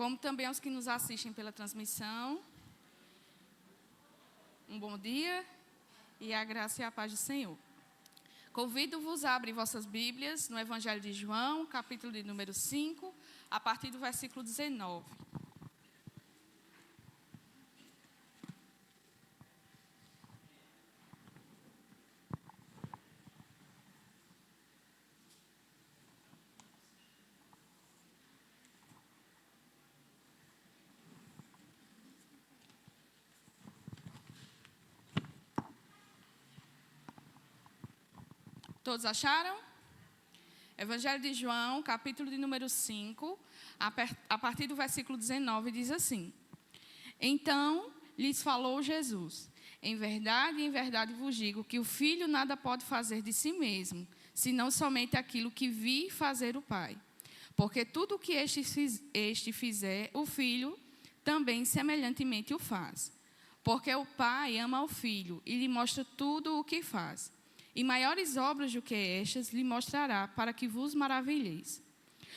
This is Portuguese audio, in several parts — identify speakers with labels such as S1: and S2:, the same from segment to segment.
S1: como também aos que nos assistem pela transmissão. Um bom dia e a graça e a paz do Senhor. Convido-vos a abrir vossas Bíblias no Evangelho de João, capítulo de número 5, a partir do versículo 19. Todos acharam? Evangelho de João, capítulo de número 5, a partir do versículo 19, diz assim: Então lhes falou Jesus: em verdade vos digo que o Filho nada pode fazer de si mesmo, senão somente aquilo que vi fazer o Pai. Porque tudo o que este fizer, o Filho também semelhantemente o faz. Porque o Pai ama o Filho e lhe mostra tudo o que faz. E maiores obras do que estas lhe mostrará, para que vos maravilheis.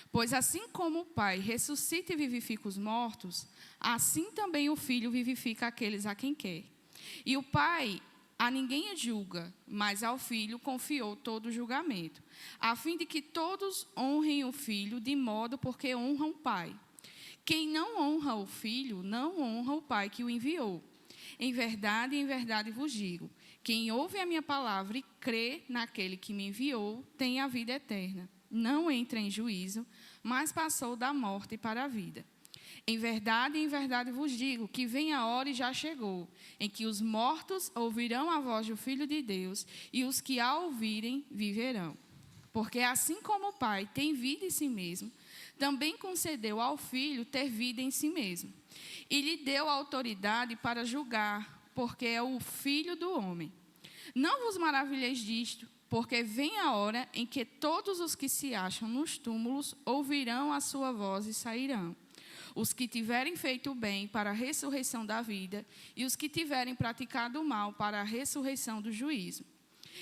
S1: Pois assim como o Pai ressuscita e vivifica os mortos, assim também o Filho vivifica aqueles a quem quer. E o Pai a ninguém julga, mas ao Filho confiou todo o julgamento, a fim de que todos honrem o Filho de modo porque honram o Pai. Quem não honra o Filho, não honra o Pai que o enviou. Em verdade vos digo: quem ouve a minha palavra e crê naquele que me enviou, tem a vida eterna. Não entra em juízo, mas passou da morte para a vida. Em verdade vos digo que vem a hora e já chegou, em que os mortos ouvirão a voz do Filho de Deus, e os que a ouvirem viverão. Porque assim como o Pai tem vida em si mesmo, também concedeu ao Filho ter vida em si mesmo. E lhe deu autoridade para julgar, porque é o Filho do homem. Não vos maravilheis disto, porque vem a hora em que todos os que se acham nos túmulos ouvirão a sua voz e sairão. Os que tiverem feito o bem para a ressurreição da vida, e os que tiverem praticado o mal para a ressurreição do juízo.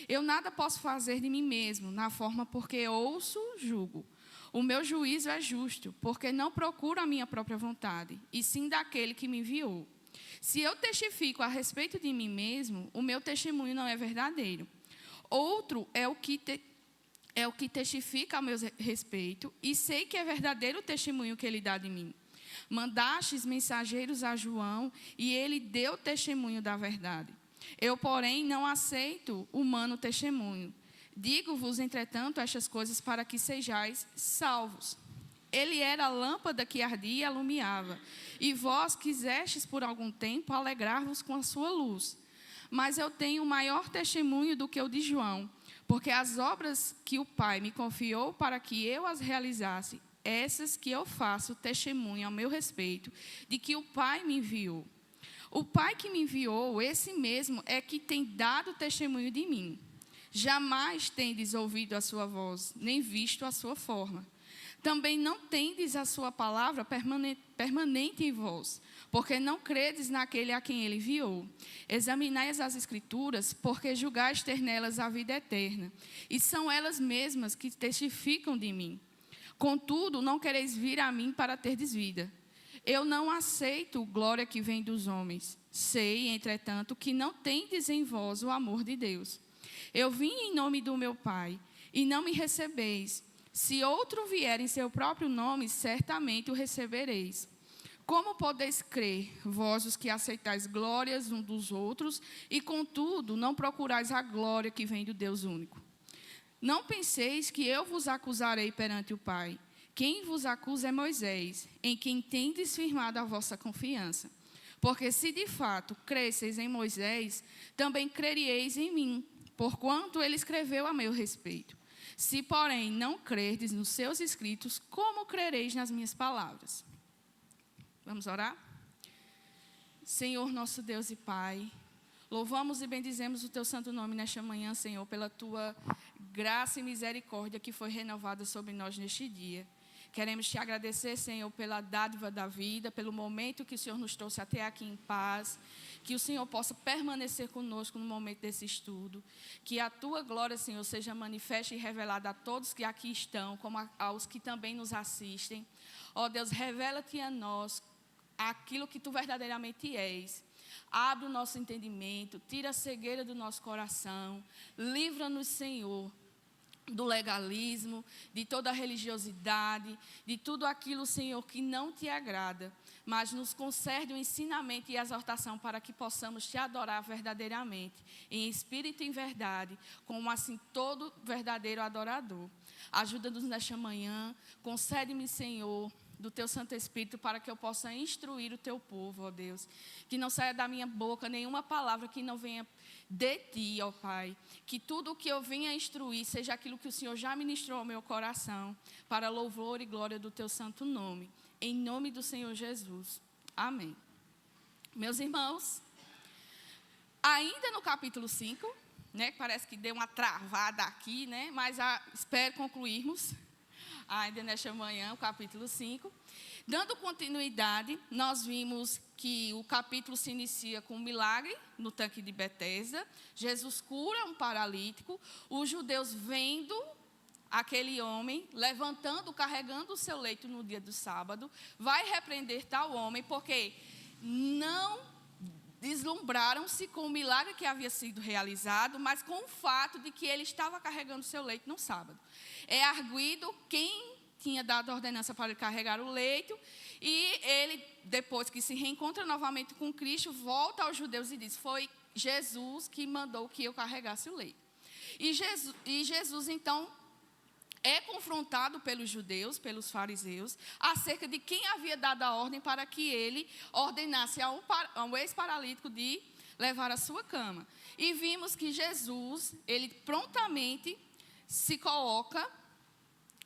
S1: Eu nada posso fazer de mim mesmo, na forma porque ouço, julgo. O meu juízo é justo, porque não procuro a minha própria vontade, e sim daquele que me enviou. Se eu testifico a respeito de mim mesmo, o meu testemunho não é verdadeiro. Outro é o que testifica a meu respeito, e sei que é verdadeiro o testemunho que ele dá de mim. Mandastes mensageiros a João, e ele deu testemunho da verdade. Eu, porém, não aceito humano testemunho. Digo-vos, entretanto, estas coisas para que sejais salvos. Ele era a lâmpada que ardia e alumiava, e vós quisestes por algum tempo alegrar-vos com a sua luz. Mas eu tenho maior testemunho do que o de João, porque as obras que o Pai me confiou para que eu as realizasse, essas que eu faço testemunho ao meu respeito, de que o Pai me enviou. O Pai que me enviou, esse mesmo, é que tem dado testemunho de mim. Jamais tendes ouvido a sua voz, nem visto a sua forma. Também não tendes a sua palavra permanente em vós, porque não credes naquele a quem ele enviou. Examinai as Escrituras, porque julgais ter nelas a vida eterna, e são elas mesmas que testificam de mim. Contudo, não quereis vir a mim para terdes vida. Eu não aceito glória que vem dos homens. Sei, entretanto, que não tendes em vós o amor de Deus. Eu vim em nome do meu Pai, e não me recebeis. Se outro vier em seu próprio nome, certamente o recebereis. Como podeis crer, vós os que aceitais glórias uns dos outros, e contudo não procurais a glória que vem do Deus único? Não penseis que eu vos acusarei perante o Pai. Quem vos acusa é Moisés, em quem tendes firmado a vossa confiança. Porque se de fato cresceis em Moisés, também creríeis em mim, porquanto ele escreveu a meu respeito. Se, porém, não crerdes nos seus escritos, como crereis nas minhas palavras? Vamos orar? Senhor, nosso Deus e Pai, louvamos e bendizemos o Teu santo nome nesta manhã, Senhor, pela Tua graça e misericórdia que foi renovada sobre nós neste dia. Queremos Te agradecer, Senhor, pela dádiva da vida, pelo momento que o Senhor nos trouxe até aqui em paz, que o Senhor possa permanecer conosco no momento desse estudo, que a Tua glória, Senhor, seja manifesta e revelada a todos que aqui estão, como aos que também nos assistem. Ó Deus, revela-te a nós aquilo que tu verdadeiramente és. Abre o nosso entendimento, tira a cegueira do nosso coração, livra-nos, Senhor, do legalismo, de toda a religiosidade, de tudo aquilo, Senhor, que não te agrada, mas nos concede o ensinamento e a exortação para que possamos te adorar verdadeiramente, em espírito e em verdade, como assim todo verdadeiro adorador. Ajuda-nos nesta manhã, concede-me, Senhor, do teu Santo Espírito, para que eu possa instruir o teu povo, ó Deus. Que não saia da minha boca nenhuma palavra que não venha de ti, ó Pai. Que tudo o que eu venha instruir seja aquilo que o Senhor já ministrou ao meu coração, para louvor e glória do teu santo nome. Em nome do Senhor Jesus. Amém. Meus irmãos, ainda no capítulo 5, né, parece que deu uma travada aqui, né, mas espero concluirmos ainda nesta manhã, o capítulo 5. Dando continuidade, nós vimos que o capítulo se inicia com um milagre no tanque de Betesda. Jesus cura um paralítico. Os judeus vendo aquele homem levantando, carregando o seu leito no dia do sábado, vai repreender tal homem, porque não deslumbraram-se com o milagre que havia sido realizado, mas com o fato de que ele estava carregando o seu leito no sábado. É arguido quem tinha dado a ordenança para ele carregar o leito, e ele, depois que se reencontra novamente com Cristo, volta aos judeus e diz: foi Jesus que mandou que eu carregasse o leito. E Jesus então, é confrontado pelos judeus, pelos fariseus, acerca de quem havia dado a ordem para que ele ordenasse a um ex-paralítico de levar a sua cama. E vimos que Jesus, ele prontamente se coloca,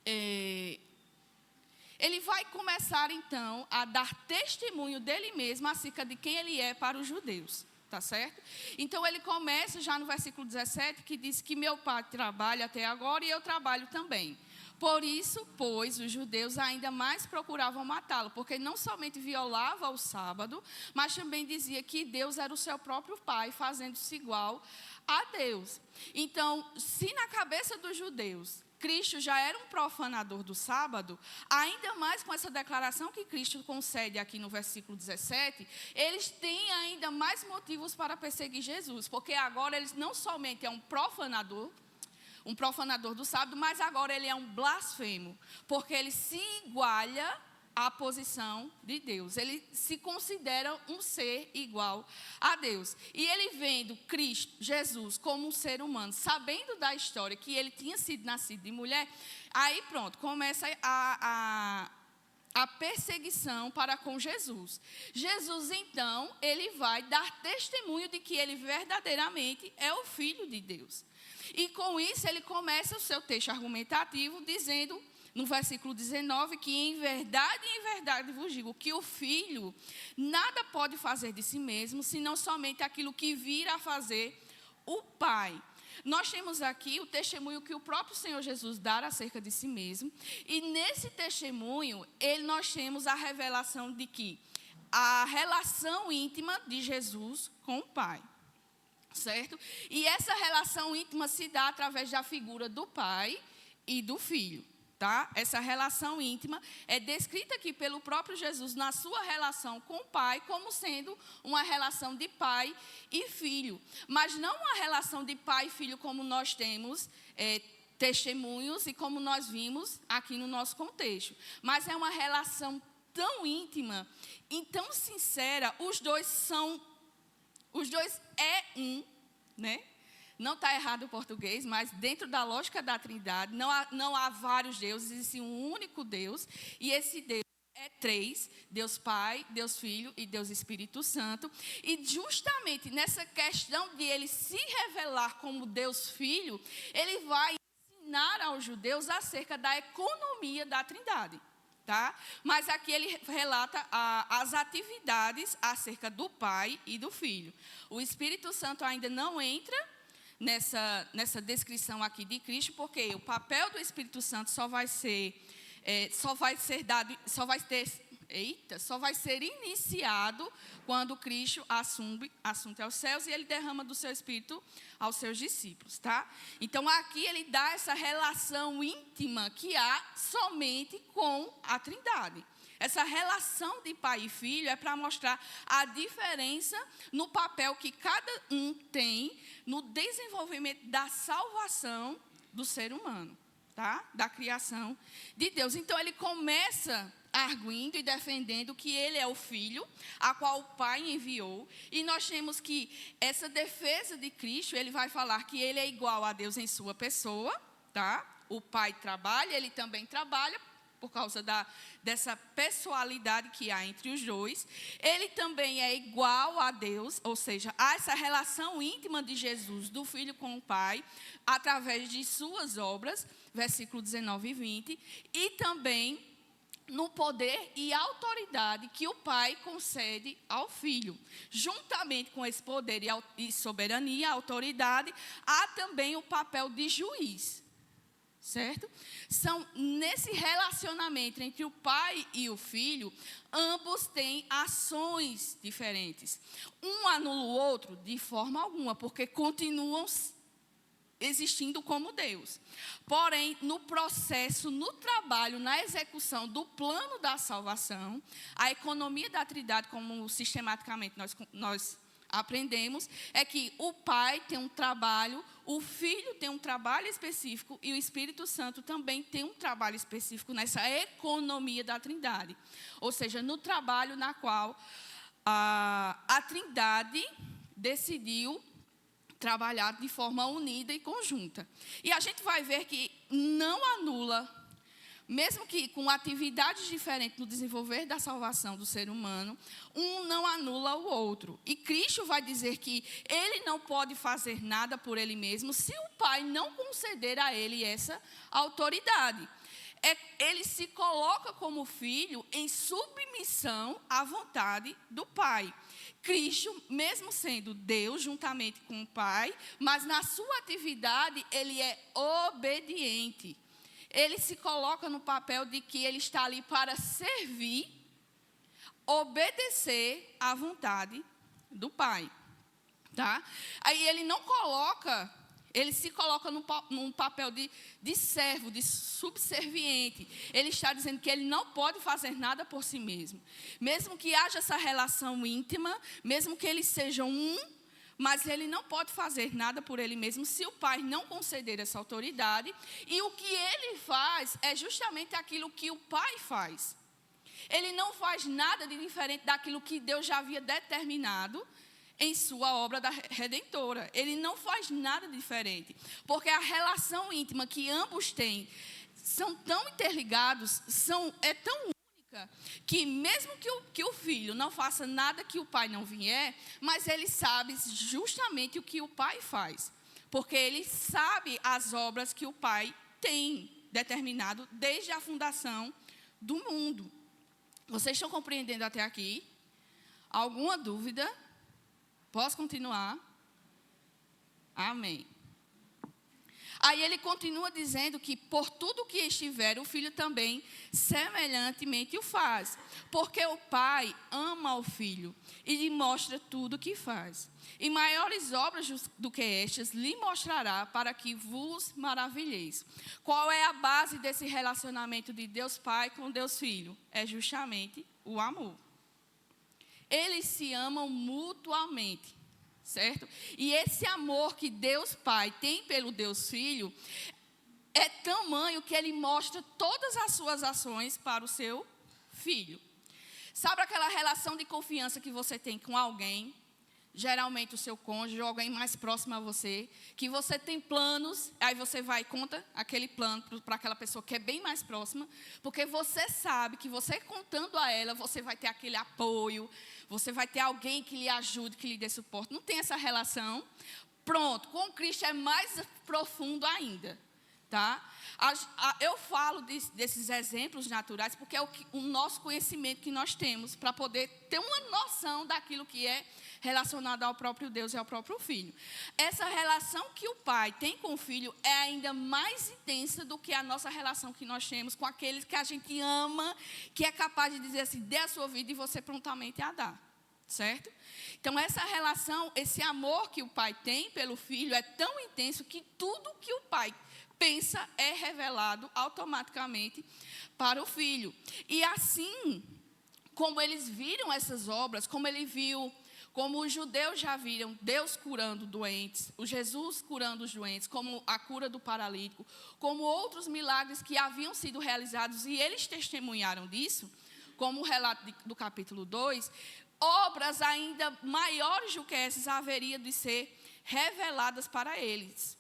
S1: ele vai começar então a dar testemunho dele mesmo acerca de quem ele é para os judeus. Tá certo? Então, ele começa já no versículo 17, que diz que meu pai trabalha até agora e eu trabalho também. Por isso, pois, os judeus ainda mais procuravam matá-lo, porque não somente violava o sábado, mas também dizia que Deus era o seu próprio pai, fazendo-se igual a Deus. Então, se na cabeça dos judeus Cristo já era um profanador do sábado, ainda mais com essa declaração que Cristo concede aqui no versículo 17, eles têm ainda mais motivos para perseguir Jesus, porque agora eles não somente é um profanador do sábado, mas agora ele é um blasfemo, porque ele se iguala à posição de Deus. Ele se considera um ser igual a Deus. E ele vendo Cristo, Jesus, como um ser humano, sabendo da história que ele tinha sido nascido de mulher, aí pronto, começa a perseguição para com Jesus. Jesus, então, ele vai dar testemunho de que ele verdadeiramente é o Filho de Deus. E com isso ele começa o seu texto argumentativo dizendo, no versículo 19, que em verdade vos digo que o Filho nada pode fazer de si mesmo, senão somente aquilo que vir a fazer o Pai. Nós temos aqui o testemunho que o próprio Senhor Jesus dá acerca de si mesmo, e nesse testemunho, nós temos a revelação de que a relação íntima de Jesus com o Pai. Certo? E essa relação íntima se dá através da figura do Pai e do Filho. Tá? Essa relação íntima é descrita aqui pelo próprio Jesus na sua relação com o Pai, como sendo uma relação de pai e filho. Mas não uma relação de pai e filho como nós temos testemunhos e como nós vimos aqui no nosso contexto. Mas é uma relação tão íntima e tão sincera, os dois é um, né? Não está errado o português, mas dentro da lógica da Trindade, não há vários deuses, existe um único Deus, e esse Deus é três: Deus Pai, Deus Filho e Deus Espírito Santo. E justamente nessa questão de ele se revelar como Deus Filho, ele vai ensinar aos judeus acerca da economia da Trindade. Tá? Mas aqui ele relata as atividades acerca do Pai e do Filho. O Espírito Santo ainda não entra nessa descrição aqui de Cristo, porque o papel do Espírito Santo só vai ser iniciado quando Cristo assunte aos céus e ele derrama do seu Espírito aos seus discípulos, tá? Então aqui ele dá essa relação íntima que há somente com a Trindade. Essa relação de pai e filho é para mostrar a diferença no papel que cada um tem no desenvolvimento da salvação do ser humano, tá? Da criação de Deus. Então, ele começa arguindo e defendendo que ele é o filho, a qual o pai enviou. E nós temos que essa defesa de Cristo, ele vai falar que ele é igual a Deus em sua pessoa, tá? O pai trabalha, ele também trabalha, por causa dessa pessoalidade que há entre os dois. Ele também é igual a Deus, ou seja, há essa relação íntima de Jesus, do Filho com o Pai, através de suas obras, versículo 19 e 20, e também no poder e autoridade que o Pai concede ao Filho. Juntamente com esse poder e soberania, autoridade, há também o papel de juiz. Certo? São nesse relacionamento entre o pai e o filho, ambos têm ações diferentes. Um anula o outro de forma alguma, porque continuam existindo como Deus. Porém, no processo, no trabalho, na execução do plano da salvação, a economia da Trindade, como sistematicamente nós aprendemos, é que o Pai tem um trabalho, o Filho tem um trabalho específico e o Espírito Santo também tem um trabalho específico nessa economia da Trindade. Ou seja, no trabalho na qual a Trindade decidiu trabalhar de forma unida e conjunta. E a gente vai ver que não anula, mesmo que com atividades diferentes no desenvolver da salvação do ser humano, um não anula o outro. E Cristo vai dizer que ele não pode fazer nada por ele mesmo se o Pai não conceder a ele essa autoridade. Ele se coloca como filho em submissão à vontade do Pai. Cristo, mesmo sendo Deus juntamente com o Pai, mas na sua atividade ele é obediente. Ele se coloca no papel de que ele está ali para servir, obedecer à vontade do Pai. Tá? Aí ele não coloca, ele se coloca num papel de servo, de subserviente. Ele está dizendo que ele não pode fazer nada por si mesmo. Mesmo que haja essa relação íntima, mesmo que eles sejam mas ele não pode fazer nada por ele mesmo se o Pai não conceder essa autoridade. E o que ele faz é justamente aquilo que o Pai faz. Ele não faz nada de diferente daquilo que Deus já havia determinado em sua obra redentora. Ele não faz nada diferente. Porque a relação íntima que ambos têm são tão interligados, é tão que mesmo que o filho não faça nada que o pai não vier, mas ele sabe justamente o que o pai faz, porque ele sabe as obras que o pai tem determinado desde a fundação do mundo. Vocês estão compreendendo até aqui? Alguma dúvida? Posso continuar? Amém. Aí ele continua dizendo que por tudo que estiver, o filho também semelhantemente o faz. Porque o pai ama o filho e lhe mostra tudo o que faz. E maiores obras do que estas lhe mostrará para que vos maravilheis. Qual é a base desse relacionamento de Deus Pai com Deus Filho? É justamente o amor. Eles se amam mutuamente. Certo? E esse amor que Deus Pai tem pelo Deus Filho é tamanho que ele mostra todas as suas ações para o seu filho. Sabe aquela relação de confiança que você tem com alguém, geralmente o seu cônjuge ou alguém mais próximo a você, que você tem planos, aí você vai e conta aquele plano para aquela pessoa que é bem mais próxima, porque você sabe que você contando a ela, você vai ter aquele apoio, você vai ter alguém que lhe ajude, que lhe dê suporte. Não tem essa relação? Pronto, com Cristo é mais profundo ainda. Tá? Eu falo desses exemplos naturais porque é o nosso conhecimento que nós temos para poder ter uma noção daquilo que é relacionado ao próprio Deus e ao próprio Filho. Essa relação que o pai tem com o filho é ainda mais intensa do que a nossa relação que nós temos com aqueles que a gente ama, que é capaz de dizer assim, dê a sua vida e você prontamente a dá. Certo? Então, essa relação, esse amor que o pai tem pelo filho é tão intenso que tudo que o pai pensa é revelado automaticamente para o filho. E assim, como eles viram essas obras, como ele viu, como os judeus já viram Deus curando doentes, o Jesus curando os doentes, como a cura do paralítico, como outros milagres que haviam sido realizados e eles testemunharam disso, como o relato do capítulo 2, obras ainda maiores do que essas haveriam de ser reveladas para eles.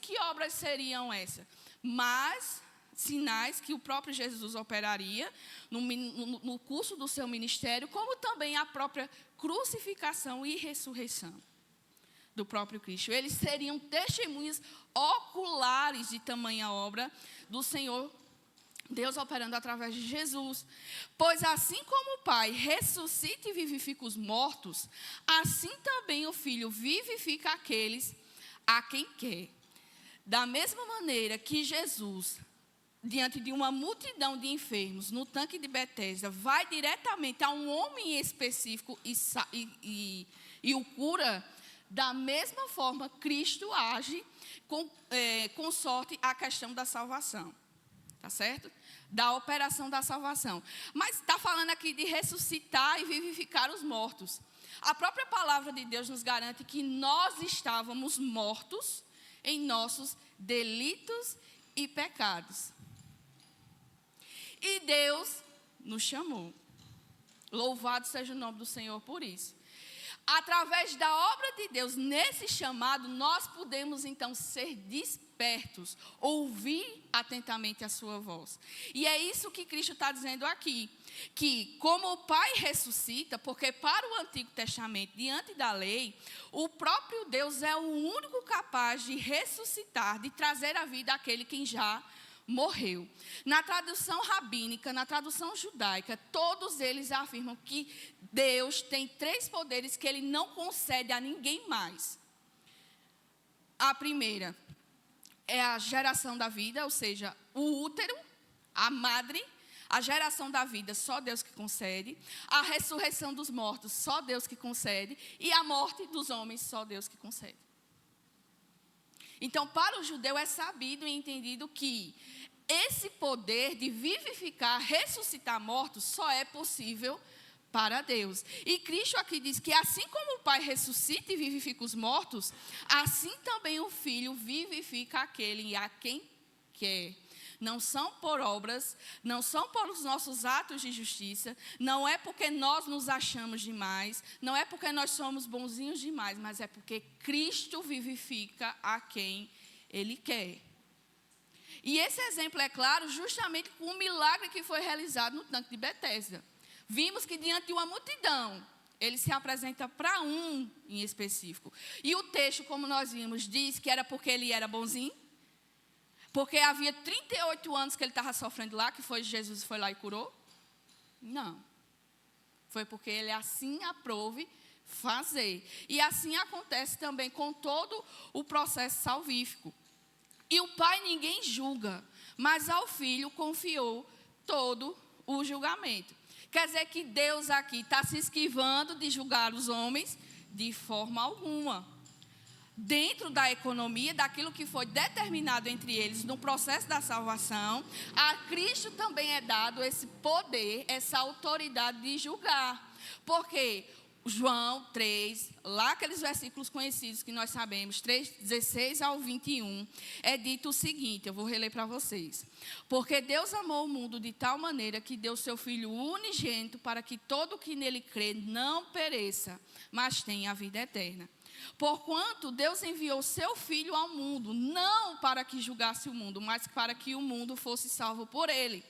S1: Que obras seriam essas? Mas sinais que o próprio Jesus operaria no curso do seu ministério, como também a própria crucificação e ressurreição do próprio Cristo. Eles seriam testemunhas oculares de tamanha obra do Senhor Deus operando através de Jesus. Pois assim como o Pai ressuscita e vivifica os mortos, assim também o Filho vivifica aqueles a quem quer. Da mesma maneira que Jesus, diante de uma multidão de enfermos, no tanque de Betesda, vai diretamente a um homem específico e o cura, da mesma forma, Cristo age com sorte a questão da salvação. Tá certo? Da operação da salvação. Mas está falando aqui de ressuscitar e vivificar os mortos. A própria palavra de Deus nos garante que nós estávamos mortos em nossos delitos e pecados. E Deus nos chamou. Louvado seja o nome do Senhor por isso. Através da obra de Deus, nesse chamado, nós podemos então ser despertos, ouvir atentamente a sua voz. E é isso que Cristo está dizendo aqui, que como o Pai ressuscita, porque para o Antigo Testamento, diante da lei, o próprio Deus é o único capaz de ressuscitar, de trazer à vida aquele quem já morreu. Na tradução rabínica, na tradução judaica, todos eles afirmam que Deus tem 3 poderes que Ele não concede a ninguém mais. A primeira é a geração da vida, ou seja, o útero, a madre, a geração da vida, só Deus que concede. A ressurreição dos mortos, só Deus que concede. E a morte dos homens, só Deus que concede. Então, para o judeu é sabido e entendido que esse poder de vivificar, ressuscitar mortos, só é possível para Deus. E Cristo aqui diz que assim como o Pai ressuscita e vivifica os mortos, assim também o Filho vivifica aquele a quem quer. Não são por obras, não são por os nossos atos de justiça, não é porque nós nos achamos demais, não é porque nós somos bonzinhos demais, mas é porque Cristo vivifica a quem Ele quer. E esse exemplo é claro justamente com o milagre que foi realizado no tanque de Betesda. Vimos que diante de uma multidão, ele se apresenta para um em específico. E o texto, como nós vimos, diz que era porque ele era bonzinho. Porque havia 38 anos que ele estava sofrendo lá, que foi Jesus foi lá e curou? Não. Foi porque ele assim aprove fazer. E assim acontece também com todo o processo salvífico. E o Pai ninguém julga, mas ao Filho confiou todo o julgamento. Quer dizer que Deus aqui está se esquivando de julgar os homens de forma alguma. Dentro da economia, daquilo que foi determinado entre eles no processo da salvação, a Cristo também é dado esse poder, essa autoridade de julgar. Porque João 3, lá aqueles versículos conhecidos que nós sabemos, 3, 16 ao 21, é dito o seguinte, eu vou reler para vocês. Porque Deus amou o mundo de tal maneira que deu seu Filho unigênito para que todo que nele crê não pereça, mas tenha a vida eterna. Porquanto Deus enviou seu Filho ao mundo, não para que julgasse o mundo, mas para que o mundo fosse salvo por ele.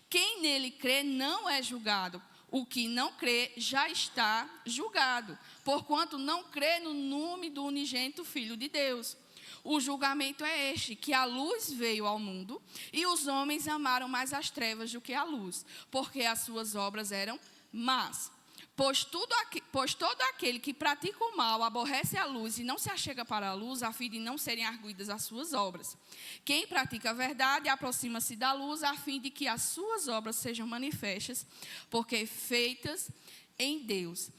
S1: Quem nele crê não é julgado. O que não crê já está julgado, porquanto não crê no nome do unigênito Filho de Deus. O julgamento é este, que a luz veio ao mundo, e os homens amaram mais as trevas do que a luz, porque as suas obras eram más. Pois todo aquele que pratica o mal aborrece a luz e não se achega para a luz, a fim de não serem arguidas as suas obras. Quem pratica a verdade aproxima-se da luz, a fim de que as suas obras sejam manifestas, porque feitas em Deus.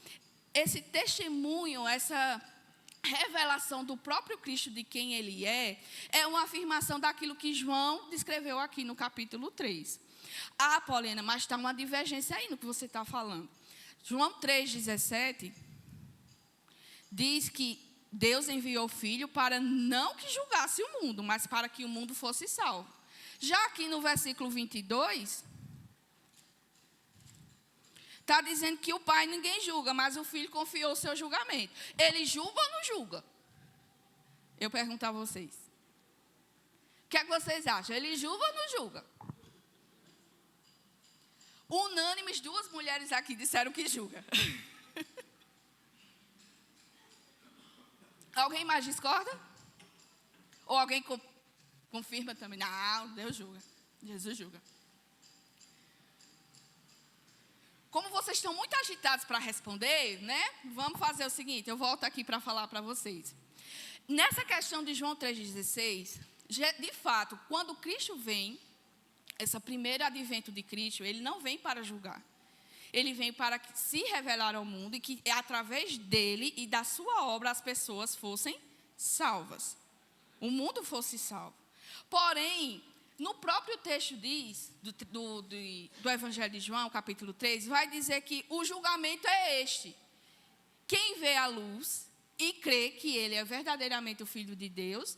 S1: Esse testemunho, revelação do próprio Cristo de quem ele é uma afirmação daquilo que João descreveu aqui no capítulo 3. Ah, Paulina, mas está uma divergência aí no que você está falando. João 3,17 diz que Deus enviou o Filho para não que julgasse o mundo, mas para que o mundo fosse salvo. Já aqui no versículo 22, está dizendo que o Pai ninguém julga, mas o Filho confiou o seu julgamento. Ele julga ou não julga? Eu pergunto a vocês. O que é que vocês acham? Ele julga ou não julga? Unânimes, 2 mulheres aqui disseram que julga. Alguém mais discorda? Ou alguém confirma também? Não, Deus julga. Jesus julga. Como vocês estão muito agitados para responder, né? Vamos fazer o seguinte, eu volto aqui para falar para vocês. Nessa questão de João 3,16, de fato, quando Cristo vem, esse primeiro advento de Cristo, ele não vem para julgar. Ele vem para se revelar ao mundo e que através dele e da sua obra as pessoas fossem salvas. O mundo fosse salvo. Porém, no próprio texto diz, do Evangelho de João, capítulo 3, vai dizer que o julgamento é este. Quem vê a luz e crê que ele é verdadeiramente o Filho de Deus,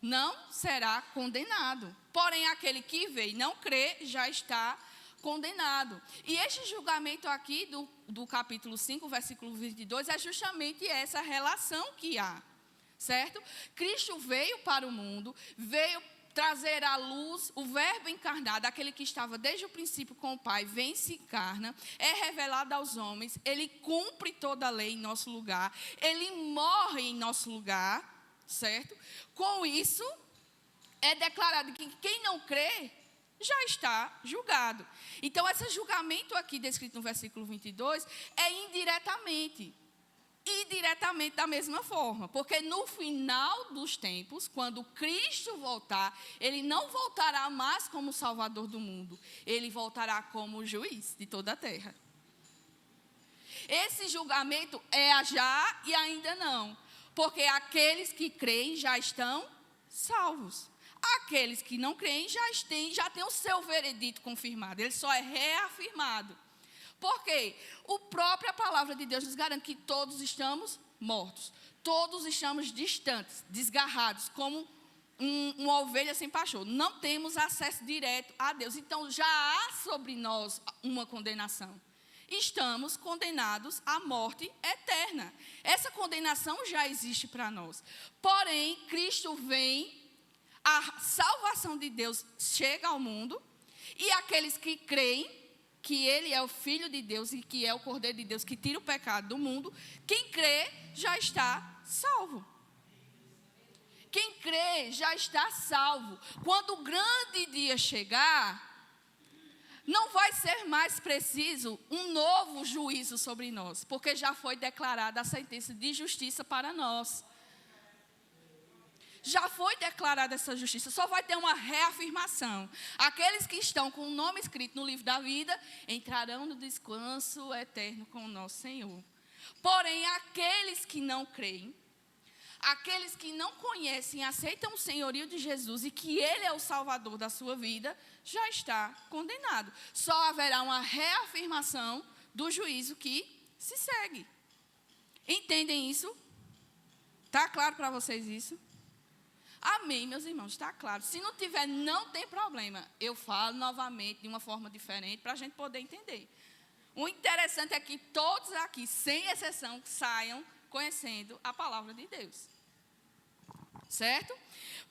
S1: não será condenado. Porém, aquele que vê e não crê, já está condenado. E este julgamento aqui, do capítulo 5, versículo 22, é justamente essa relação que há. Certo? Cristo veio para o mundo, veio trazer à luz o verbo encarnado, aquele que estava desde o princípio com o Pai, vem e se encarna, é revelado aos homens, ele cumpre toda a lei em nosso lugar, ele morre em nosso lugar, certo? Com isso, é declarado que quem não crê, já está julgado. Então, esse julgamento aqui, descrito no versículo 22, é indiretamente. E diretamente da mesma forma, porque no final dos tempos, quando Cristo voltar, ele não voltará mais como Salvador do mundo, ele voltará como juiz de toda a terra. Esse julgamento é a já e ainda não, porque aqueles que creem já estão salvos. Aqueles que não creem já têm o seu veredito confirmado, ele só é reafirmado. Por quê? A própria palavra de Deus nos garante que todos estamos mortos. Todos estamos distantes, desgarrados, como uma ovelha sem pastor. Não temos acesso direto a Deus. Então, já há sobre nós uma condenação. Estamos condenados à morte eterna. Essa condenação já existe para nós. Porém, Cristo vem, a salvação de Deus chega ao mundo, e aqueles que creem que ele é o Filho de Deus e que é o Cordeiro de Deus que tira o pecado do mundo, quem crê já está salvo. Quem crê já está salvo. Quando o grande dia chegar, não vai ser mais preciso um novo juízo sobre nós, porque já foi declarada a sentença de justiça para nós. Já foi declarada essa justiça, só vai ter uma reafirmação. Aqueles que estão com o nome escrito no livro da vida, entrarão no descanso eterno com o nosso Senhor. Porém, aqueles que não creem, aqueles que não conhecem, aceitam o senhorio de Jesus e que Ele é o Salvador da sua vida, já está condenado. Só haverá uma reafirmação do juízo que se segue. Entendem isso? Está claro para vocês isso? Amém, meus irmãos, está claro. Se não tiver, não tem problema. Eu falo novamente de uma forma diferente para a gente poder entender. O interessante é que todos aqui, sem exceção, saiam conhecendo a palavra de Deus. Certo?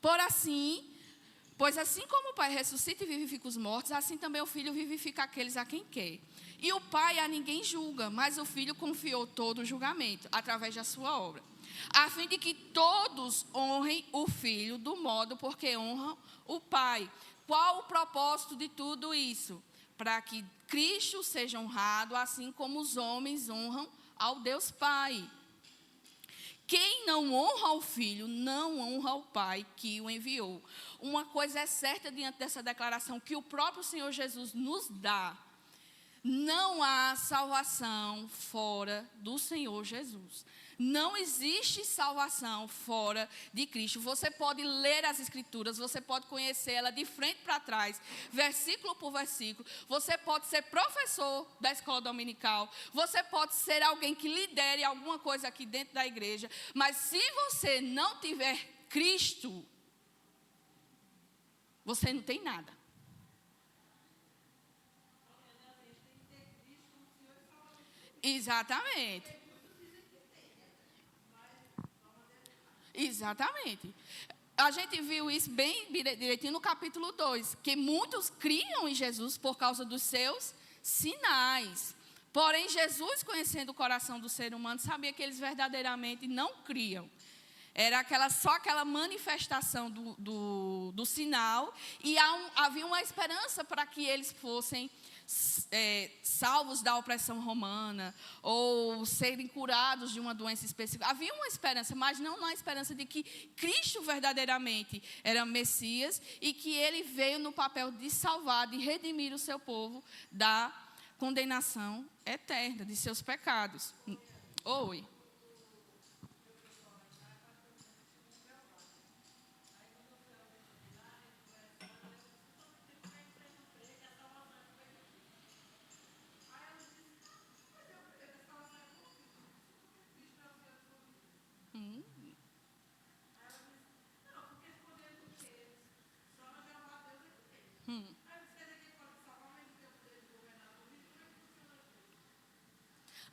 S1: Pois assim como o Pai ressuscita e vivifica os mortos, assim também o Filho vivifica aqueles a quem quer. E o Pai a ninguém julga, mas o Filho confiou todo o julgamento, através da sua obra, a fim de que todos honrem o Filho do modo porque honram o Pai. Qual o propósito de tudo isso? Para que Cristo seja honrado, assim como os homens honram ao Deus Pai. Quem não honra o Filho, não honra o Pai que o enviou. Uma coisa é certa diante dessa declaração que o próprio Senhor Jesus nos dá. Não há salvação fora do Senhor Jesus. Não existe salvação fora de Cristo. Você pode ler as Escrituras, você pode conhecê-la de frente para trás, versículo por versículo. Você pode ser professor da escola dominical. Você pode ser alguém que lidere alguma coisa aqui dentro da igreja. Mas se você não tiver Cristo, você não tem nada. Exatamente. Exatamente. A gente viu isso bem direitinho no capítulo 2, que muitos criam em Jesus por causa dos seus sinais. Porém, Jesus, conhecendo o coração do ser humano, sabia que eles verdadeiramente não criam. Era só aquela manifestação do sinal, e havia uma esperança para que eles fossem salvos da opressão romana, ou serem curados de uma doença específica. Havia uma esperança, mas não a esperança de que Cristo verdadeiramente era Messias, e que ele veio no papel de salvar, de redimir o seu povo da condenação eterna, de seus pecados. Oi.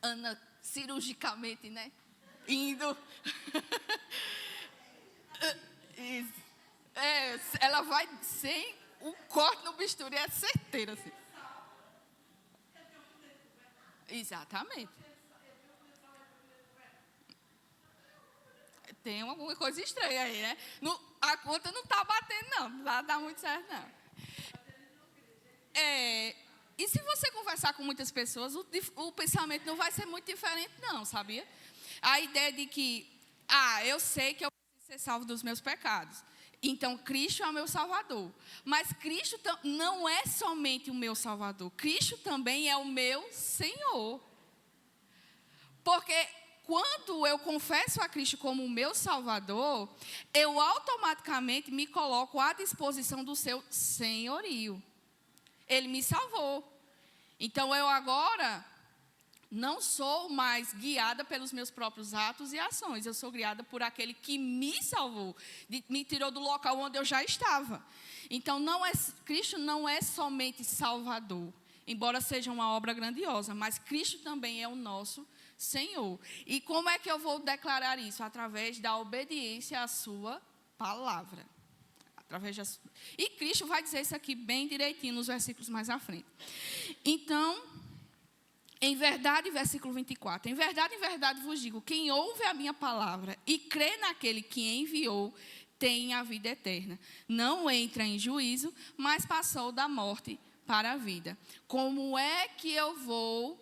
S1: Ana, cirurgicamente, né? Indo. Ela vai sem um corte no bisturi, é certeiro, assim. Exatamente. Tem alguma coisa estranha aí, né? A conta não está batendo, não. Não vai dar muito certo, não. E se você conversar com muitas pessoas, o pensamento não vai ser muito diferente, não, sabia? A ideia de que, eu sei que eu preciso ser salvo dos meus pecados. Então, Cristo é o meu Salvador. Mas Cristo não é somente o meu Salvador. Cristo também é o meu Senhor. Porque quando eu confesso a Cristo como o meu Salvador, eu automaticamente me coloco à disposição do seu senhorio. Ele me salvou. Então, eu agora não sou mais guiada pelos meus próprios atos e ações. Eu sou guiada por aquele que me salvou, me tirou do local onde eu já estava. Então, Cristo não é somente Salvador, embora seja uma obra grandiosa, mas Cristo também é o nosso Senhor. E como é que eu vou declarar isso? Através da obediência à sua palavra. E Cristo vai dizer isso aqui bem direitinho nos versículos mais à frente. Então, em verdade, versículo 24, em verdade vos digo, quem ouve a minha palavra e crê naquele que enviou, tem a vida eterna. Não entra em juízo, mas passou da morte para a vida. Como é que eu vou,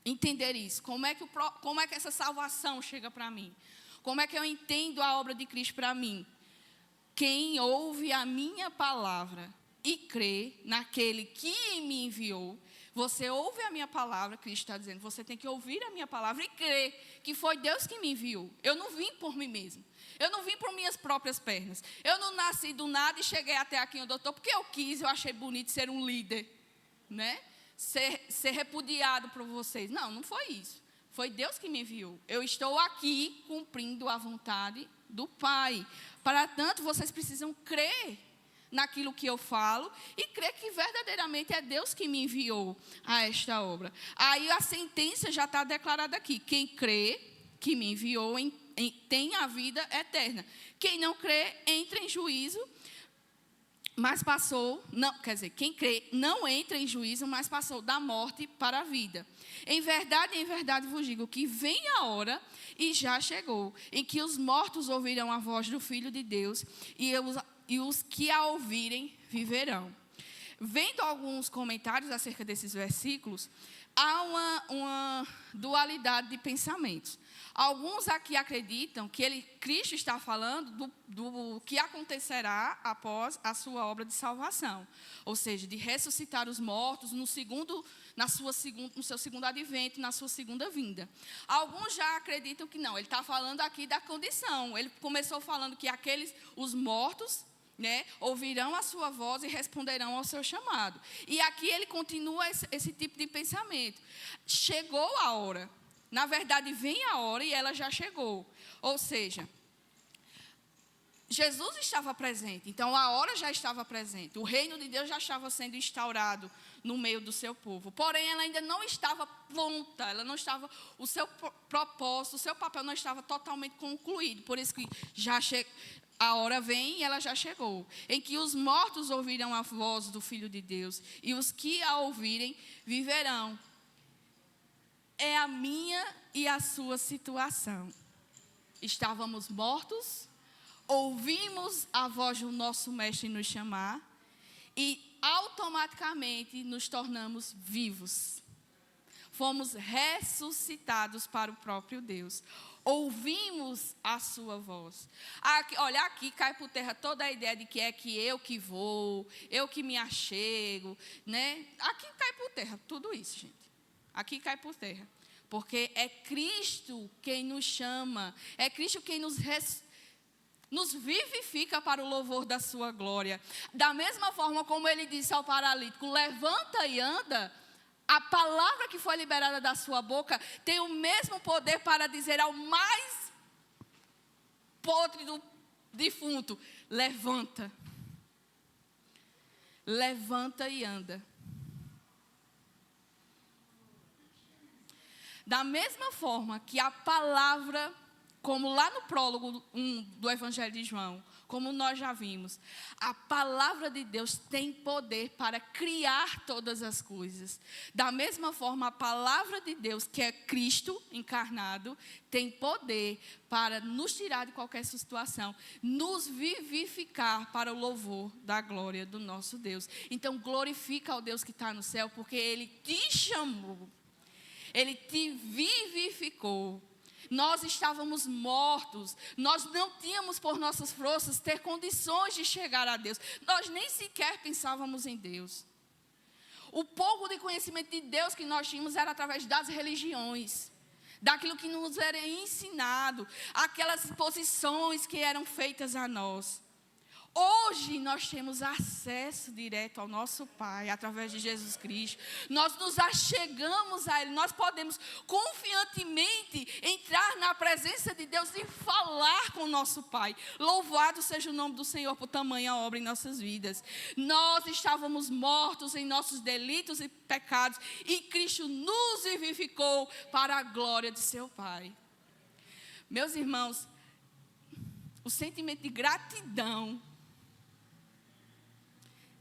S1: entender isso? Como é que essa salvação chega para mim? Como é que eu entendo a obra de Cristo para mim? Quem ouve a minha palavra e crê naquele que me enviou. Você ouve a minha palavra, Cristo está dizendo, você tem que ouvir a minha palavra e crer que foi Deus que me enviou. Eu não vim por mim mesmo. Eu não vim por minhas próprias pernas. Eu não nasci do nada e cheguei até aqui onde eu estou porque eu quis, eu achei bonito ser um líder, ser repudiado por vocês. Não foi isso. Foi Deus que me enviou. Eu estou aqui cumprindo a vontade do Pai. Para tanto, vocês precisam crer naquilo que eu falo e crer que verdadeiramente é Deus que me enviou a esta obra. Aí a sentença já está declarada aqui. Quem crê que me enviou tem a vida eterna. Quem não crê entra em juízo, mas passou, quem crê não entra em juízo, mas passou da morte para a vida. Em verdade vos digo que vem a hora, e já chegou, em que os mortos ouvirão a voz do Filho de Deus, e os que a ouvirem viverão. vendo alguns comentários acerca desses versículos, há uma dualidade de pensamentos. Alguns aqui acreditam que Cristo está falando do que acontecerá após a sua obra de salvação. Ou seja, de ressuscitar os mortos no seu segundo advento, na sua segunda vinda. Alguns já acreditam que não, ele está falando aqui da condição. Ele começou falando que os mortos, ouvirão a sua voz e responderão ao seu chamado. E aqui ele continua esse tipo de pensamento. Chegou a hora. Na verdade, vem a hora e ela já chegou. Ou seja, Jesus estava presente, então a hora já estava presente. O reino de Deus já estava sendo instaurado no meio do seu povo. Porém, ela ainda não estava pronta, ela não estava, o seu propósito, o seu papel não estava totalmente concluído. Por isso que a hora vem e ela já chegou. Em que os mortos ouvirão a voz do Filho de Deus e os que a ouvirem viverão. É a minha e a sua situação. Estávamos mortos, ouvimos a voz do nosso mestre nos chamar e automaticamente nos tornamos vivos. Fomos ressuscitados para o próprio Deus. Ouvimos a sua voz. Aqui cai por terra toda a ideia de que é que eu que vou, eu que me achego, Aqui cai por terra tudo isso, gente. Aqui cai por terra. Porque é Cristo quem nos chama, é Cristo quem nos vivifica para o louvor da sua glória. Da mesma forma como ele disse ao paralítico, levanta e anda, a palavra que foi liberada da sua boca tem o mesmo poder para dizer ao mais podre do defunto, levanta. Levanta e anda. Da mesma forma que a palavra, como lá no prólogo do Evangelho de João, como nós já vimos, a palavra de Deus tem poder para criar todas as coisas. Da mesma forma, a palavra de Deus, que é Cristo encarnado, tem poder para nos tirar de qualquer situação, nos vivificar para o louvor da glória do nosso Deus. Então, glorifica ao Deus que está no céu, porque Ele te chamou. Ele te vivificou. Nós estávamos mortos. Nós não tínhamos por nossas forças ter condições de chegar a Deus. Nós nem sequer pensávamos em Deus. O pouco de conhecimento de Deus que nós tínhamos era através das religiões. Daquilo que nos era ensinado. Aquelas posições que eram feitas a nós. Hoje nós temos acesso direto ao nosso Pai, através de Jesus Cristo. Nós nos achegamos a Ele. Nós podemos confiantemente entrar na presença de Deus e falar com o nosso Pai. Louvado seja o nome do Senhor por tamanha obra em nossas vidas. Nós estávamos mortos em nossos delitos e pecados. E Cristo nos vivificou para a glória de seu Pai. Meus irmãos, o sentimento de gratidão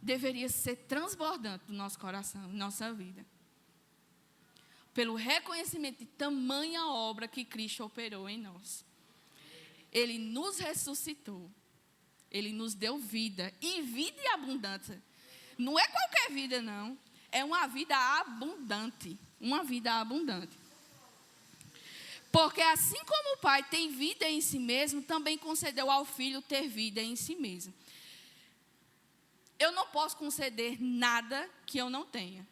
S1: deveria ser transbordante do nosso coração, nossa vida. Pelo reconhecimento de tamanha obra que Cristo operou em nós. Ele nos ressuscitou. Ele nos deu vida. E vida e abundância. Não é qualquer vida, não. É uma vida abundante. Uma vida abundante. Porque assim como o Pai tem vida em si mesmo, também concedeu ao Filho ter vida em si mesmo. Eu não posso conceder nada que eu não tenha.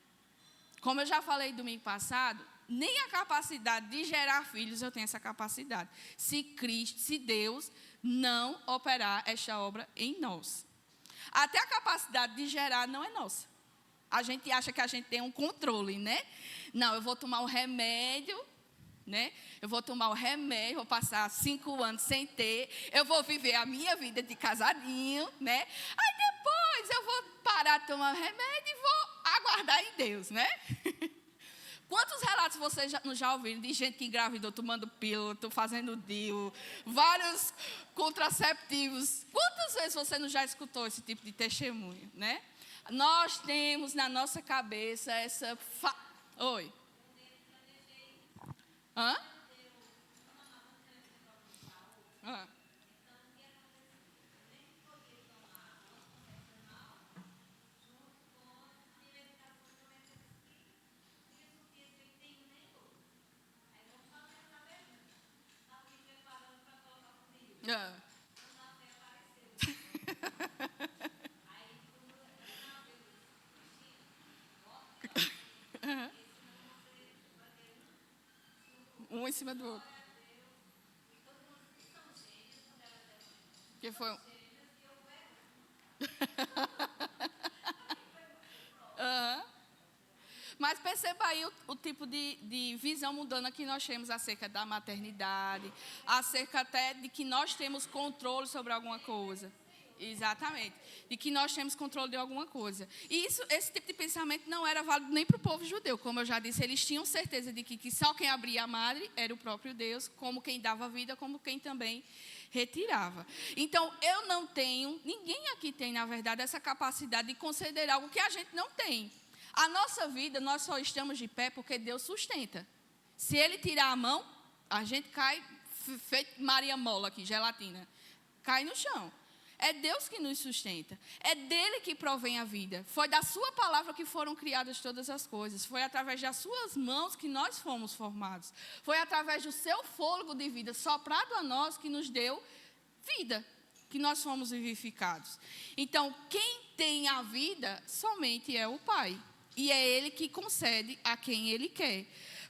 S1: Como eu já falei domingo passado, nem a capacidade de gerar filhos eu tenho essa capacidade. Se Deus não operar esta obra em nós. Até a capacidade de gerar não é nossa. A gente acha que a gente tem um controle, Não, eu vou tomar um remédio, Eu vou tomar o remédio, vou passar 5 anos sem ter, eu vou viver a minha vida de casadinho, Aí depois eu vou parar de tomar o remédio e vou aguardar em Deus, Quantos relatos vocês já ouviram de gente que engravidou tomando pílula, fazendo DIU, vários contraceptivos? Quantas vezes você não já escutou esse tipo de testemunho, Nós temos na nossa cabeça essa... Oi? Hã? Ah. Um em cima do outro. Que foi um... Mas perceba aí o tipo de visão mudando que nós temos acerca da maternidade, acerca até de que nós temos controle sobre alguma coisa. Exatamente. De que nós temos controle de alguma coisa. E esse tipo de pensamento não era válido nem para o povo judeu. Como eu já disse, eles tinham certeza de que só quem abria a madre era o próprio Deus, como quem dava vida, como quem também retirava. Então, eu não tenho, ninguém aqui tem, na verdade, essa capacidade de conceder algo que a gente não tem. A nossa vida, nós só estamos de pé porque Deus sustenta. Se Ele tirar a mão, a gente cai, feito Maria Mola aqui, gelatina. Cai no chão. É Deus que nos sustenta. É dele que provém a vida. Foi da sua palavra que foram criadas todas as coisas. Foi através das suas mãos que nós fomos formados. Foi através do seu fôlego de vida soprado a nós que nos deu vida, que nós fomos vivificados. Então, quem tem a vida somente é o Pai. E é Ele que concede a quem Ele quer.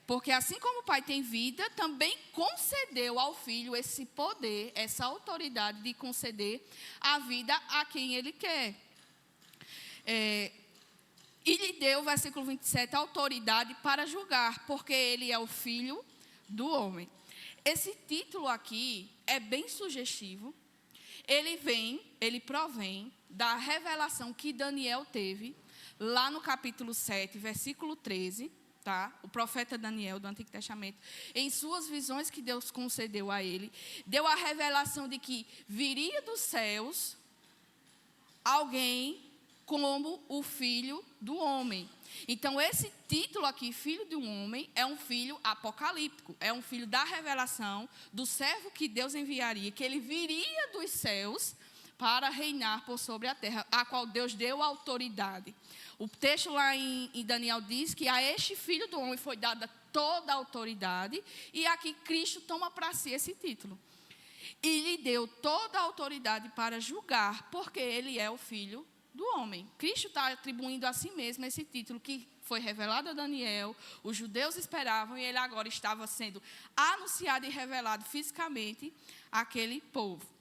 S1: Porque assim como o Pai tem vida, também concedeu ao Filho esse poder, essa autoridade de conceder a vida a quem Ele quer. E lhe deu, versículo 27, autoridade para julgar, porque Ele é o Filho do homem. Esse título aqui é bem sugestivo. Ele provém da revelação que Daniel teve lá no capítulo 7, versículo 13, tá? O profeta Daniel do Antigo Testamento, em suas visões que Deus concedeu a ele, deu a revelação de que viria dos céus alguém como o Filho do Homem. Então, esse título aqui, Filho de um Homem, é um filho apocalíptico, é um filho da revelação do servo que Deus enviaria, que ele viria dos céus para reinar por sobre a terra, a qual Deus deu autoridade. O texto lá em Daniel diz que a este Filho do Homem foi dada toda a autoridade, e aqui Cristo toma para si esse título. E lhe deu toda a autoridade para julgar, porque ele é o Filho do Homem. Cristo está atribuindo a si mesmo esse título que foi revelado a Daniel, os judeus esperavam, e ele agora estava sendo anunciado e revelado fisicamente àquele povo.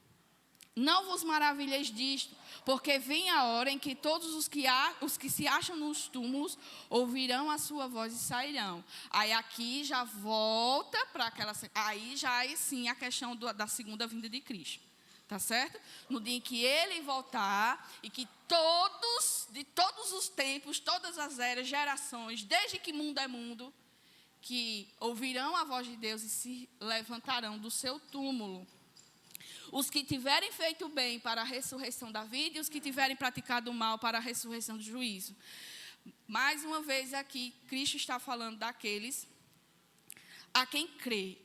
S1: Não vos maravilheis disto, porque vem a hora em que todos os que se acham nos túmulos ouvirão a sua voz e sairão. Aí aqui já volta para aquela... Aí já é sim a questão da segunda vinda de Cristo. Tá certo? No dia em que ele voltar e que todos, de todos os tempos, todas as eras, gerações, desde que mundo é mundo, que ouvirão a voz de Deus e se levantarão do seu túmulo. Os que tiverem feito o bem para a ressurreição da vida e os que tiverem praticado o mal para a ressurreição do juízo. Mais uma vez aqui, Cristo está falando daqueles a quem crê.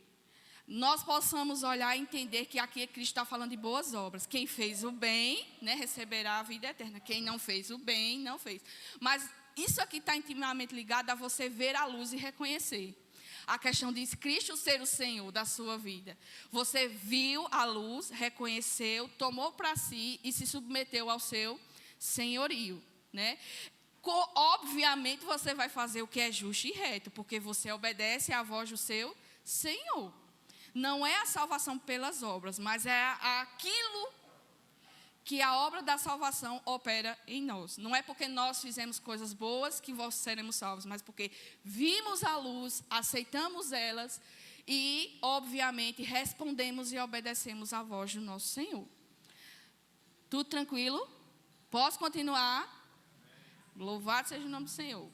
S1: Nós possamos olhar e entender que aqui Cristo está falando de boas obras. Quem fez o bem, né, receberá a vida eterna. Quem não fez o bem, não fez. Mas isso aqui está intimamente ligado a você ver a luz e reconhecer. A questão de Cristo ser o Senhor da sua vida. Você viu a luz, reconheceu, tomou para si e se submeteu ao seu senhorio, né? Obviamente você vai fazer o que é justo e reto, porque você obedece à voz do seu Senhor. Não é a salvação pelas obras, mas é aquilo que a obra da salvação opera em nós. Não é porque nós fizemos coisas boas que nós seremos salvos, mas porque vimos a luz, aceitamos elas e, obviamente, respondemos e obedecemos à voz do nosso Senhor. Tudo tranquilo? Posso continuar? Louvado seja o nome do Senhor.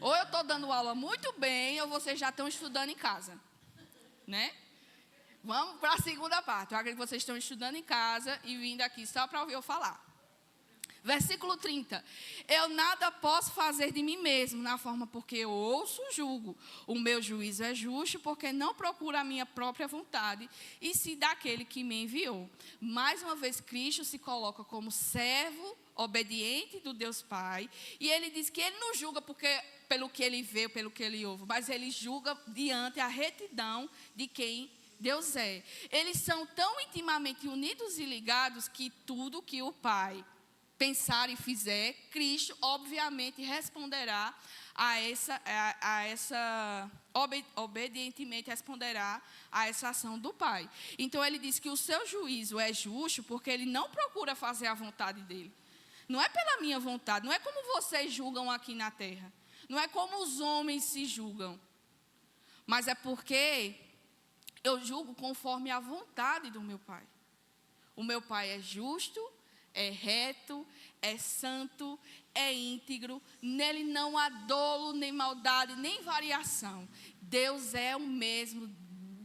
S1: Ou eu estou dando aula muito bem, ou vocês já estão estudando em casa, né? Vamos para a segunda parte. Eu acredito que vocês estão estudando em casa e vindo aqui só para ouvir eu falar. Versículo 30. Eu nada posso fazer de mim mesmo, na forma porque eu ouço julgo. O meu juízo é justo, porque não procuro a minha própria vontade, e sim daquele que me enviou. Mais uma vez, Cristo se coloca como servo obediente do Deus Pai, e ele diz que ele não julga pelo que ele vê, pelo que ele ouve, mas ele julga diante a retidão de quem Deus é. Eles são tão intimamente unidos e ligados que tudo que o Pai pensar e fizer, Cristo obviamente responderá obedientemente responderá a essa ação do Pai. Então ele diz que o seu juízo é justo porque ele não procura fazer a vontade dele. Não é pela minha vontade, não é como vocês julgam aqui na terra. Não é como os homens se julgam. Mas é porque eu julgo conforme a vontade do meu Pai. O meu Pai é justo, é reto, é santo, é íntegro. Nele não há dolo, nem maldade, nem variação. Deus é o mesmo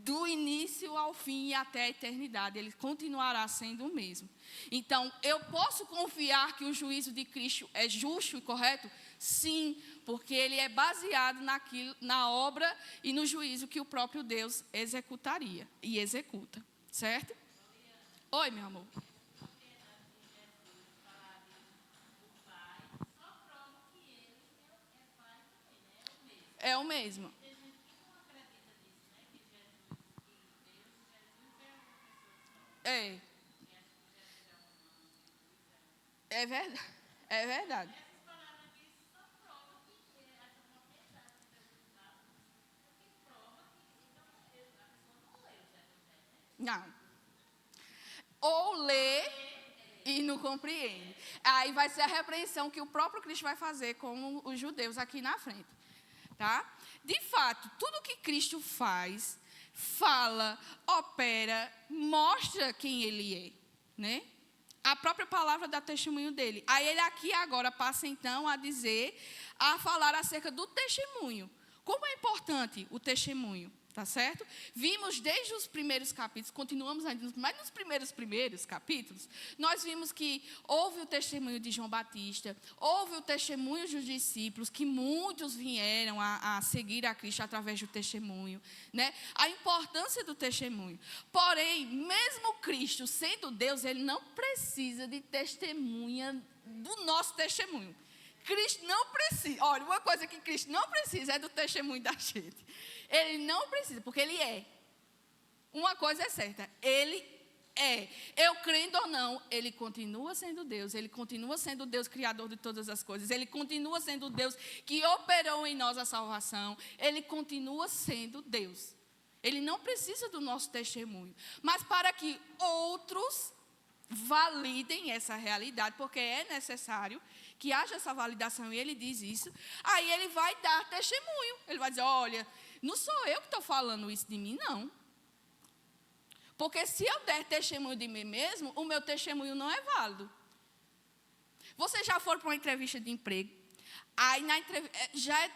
S1: do início ao fim e até a eternidade. Ele continuará sendo o mesmo. Então, eu posso confiar que o juízo de Cristo é justo e correto? Sim, porque ele é baseado na obra e no juízo que o próprio Deus executaria e executa. Certo? Oi, meu amor. É o mesmo. É. É verdade. É verdade. Não. Ou lê e não compreende. Aí vai ser a repreensão que o próprio Cristo vai fazer com os judeus aqui na frente. Tá? De fato, tudo que Cristo faz, fala, opera, mostra quem Ele é, né? A própria palavra dá testemunho dele. Aí ele aqui agora passa então a falar acerca do testemunho. Como é importante o testemunho, tá certo? Vimos desde os primeiros capítulos, continuamos ainda, mas nos primeiros capítulos, nós vimos que houve o testemunho de João Batista, houve o testemunho dos discípulos, que muitos vieram a seguir a Cristo através do testemunho, né? A importância do testemunho. Porém, mesmo Cristo sendo Deus, ele não precisa de testemunha do nosso testemunho. Cristo não precisa, olha, uma coisa que Cristo não precisa é do testemunho da gente. Ele não precisa, porque Ele é. Uma coisa é certa, Ele é. Eu crendo ou não, Ele continua sendo Deus. Ele continua sendo Deus criador de todas as coisas. Ele continua sendo Deus que operou em nós a salvação. Ele continua sendo Deus. Ele não precisa do nosso testemunho. Mas para que outros validem essa realidade, porque é necessário que haja essa validação, e ele diz isso, aí ele vai dar testemunho. Ele vai dizer, olha, não sou eu que estou falando isso de mim, não. Porque se eu der testemunho de mim mesmo, o meu testemunho não é válido. Você já foi para uma entrevista de emprego, aí já é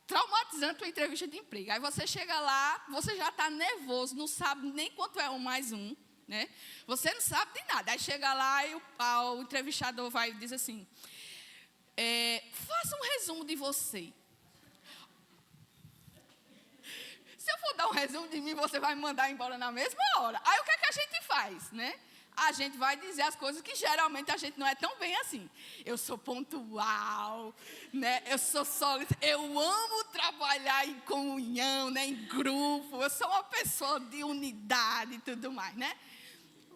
S1: traumatizante uma entrevista de emprego. Aí você chega lá, você já está nervoso, não sabe nem quanto é 1 mais 1, né? Você não sabe de nada. Aí chega lá e o entrevistador vai e diz assim, faça um resumo de você. Se eu for dar um resumo de mim, você vai me mandar embora na mesma hora. Aí o que é que a gente faz, né? A gente vai dizer as coisas que geralmente a gente não é tão bem assim. Eu sou pontual, né? Eu sou sólida, eu amo trabalhar em comunhão, né? Em grupo, eu sou uma pessoa de unidade e tudo mais, né?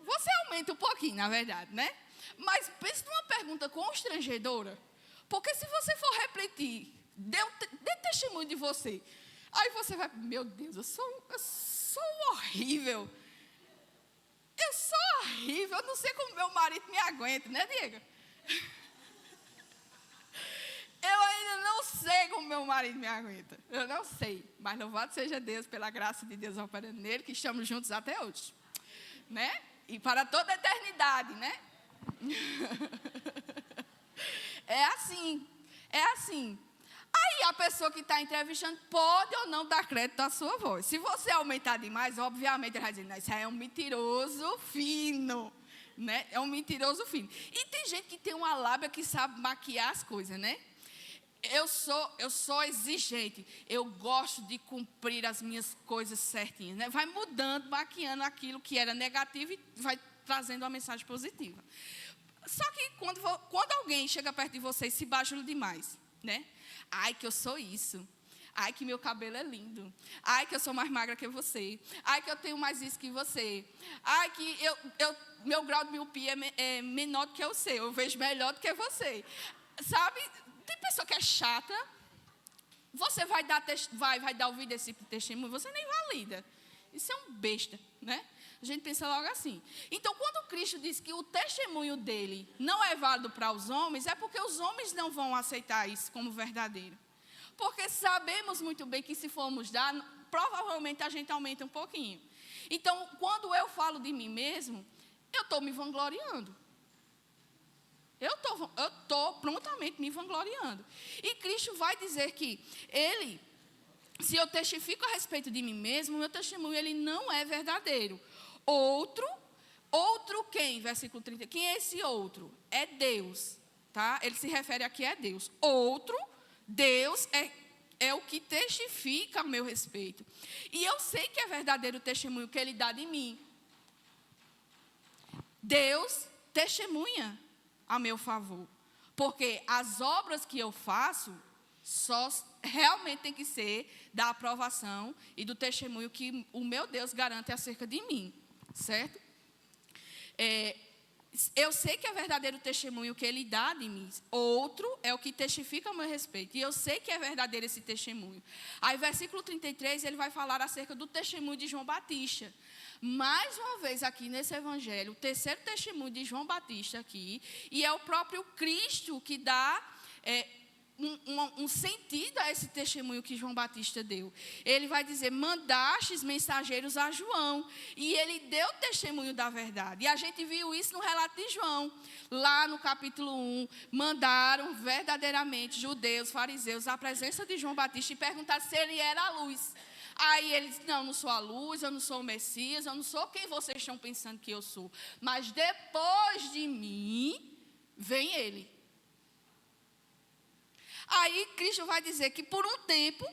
S1: Você aumenta um pouquinho, na verdade, né? Mas pense numa pergunta constrangedora. Porque se você for refletir, dê testemunho de você. Aí você vai, meu Deus, eu sou horrível. Eu sou horrível, eu não sei como meu marido me aguenta, né, Diego? Eu ainda não sei como meu marido me aguenta. Eu não sei. Mas louvado seja Deus pela graça de Deus operando nele, que estamos juntos até hoje. Né? E para toda a eternidade, né? É assim. Aí a pessoa que está entrevistando pode ou não dar crédito à sua voz. Se você aumentar demais, obviamente, ele vai dizer, não, isso aí é um mentiroso fino. Né? É um mentiroso fino. E tem gente que tem uma lábia que sabe maquiar as coisas, né? Eu sou exigente. Eu gosto de cumprir as minhas coisas certinhas, né? Vai mudando, maquiando aquilo que era negativo e vai trazendo uma mensagem positiva. Só que quando alguém chega perto de você e se bajula demais, né? Ai, que eu sou isso. Ai, que meu cabelo é lindo. Ai, que eu sou mais magra que você. Ai, que eu tenho mais isso que você. Ai, que meu grau de miopia é menor do que o seu. Eu vejo melhor do que você. Sabe? Tem pessoa que é chata. Você vai dar ouvido a esse testemunho, você nem valida. Isso é um besta, né? A gente pensa logo assim. Então, quando Cristo diz que o testemunho dele não é válido para os homens, é porque os homens não vão aceitar isso como verdadeiro. Porque sabemos muito bem que se formos dar, provavelmente a gente aumenta um pouquinho. Então, quando eu falo de mim mesmo, eu estou me vangloriando. Eu estou prontamente me vangloriando. E Cristo vai dizer que se eu testifico a respeito de mim mesmo, meu testemunho ele não é verdadeiro. Outro quem? Versículo 30. Quem é esse outro? É Deus. Tá? Ele se refere aqui a Deus. Outro, Deus é o que testifica a meu respeito. E eu sei que é verdadeiro o testemunho que ele dá de mim. Deus testemunha a meu favor. Porque as obras que eu faço só realmente tem que ser da aprovação e do testemunho que o meu Deus garante acerca de mim. Certo? Eu sei que é verdadeiro o testemunho que ele dá de mim. Outro é o que testifica a meu respeito. E eu sei que é verdadeiro esse testemunho. Aí, versículo 33, ele vai falar acerca do testemunho de João Batista. Mais uma vez aqui nesse evangelho, o terceiro testemunho de João Batista aqui. E é o próprio Cristo que dá um sentido a esse testemunho que João Batista deu. Ele vai dizer, mandastes mensageiros a João. E ele deu testemunho da verdade. E a gente viu isso no relato de João. Lá no capítulo 1, mandaram verdadeiramente judeus, fariseus, à presença de João Batista e perguntaram se ele era a luz. Aí ele disse, não sou a luz, eu não sou o Messias, eu não sou quem vocês estão pensando que eu sou. Mas depois de mim, vem ele. Aí Cristo vai dizer que por um tempo,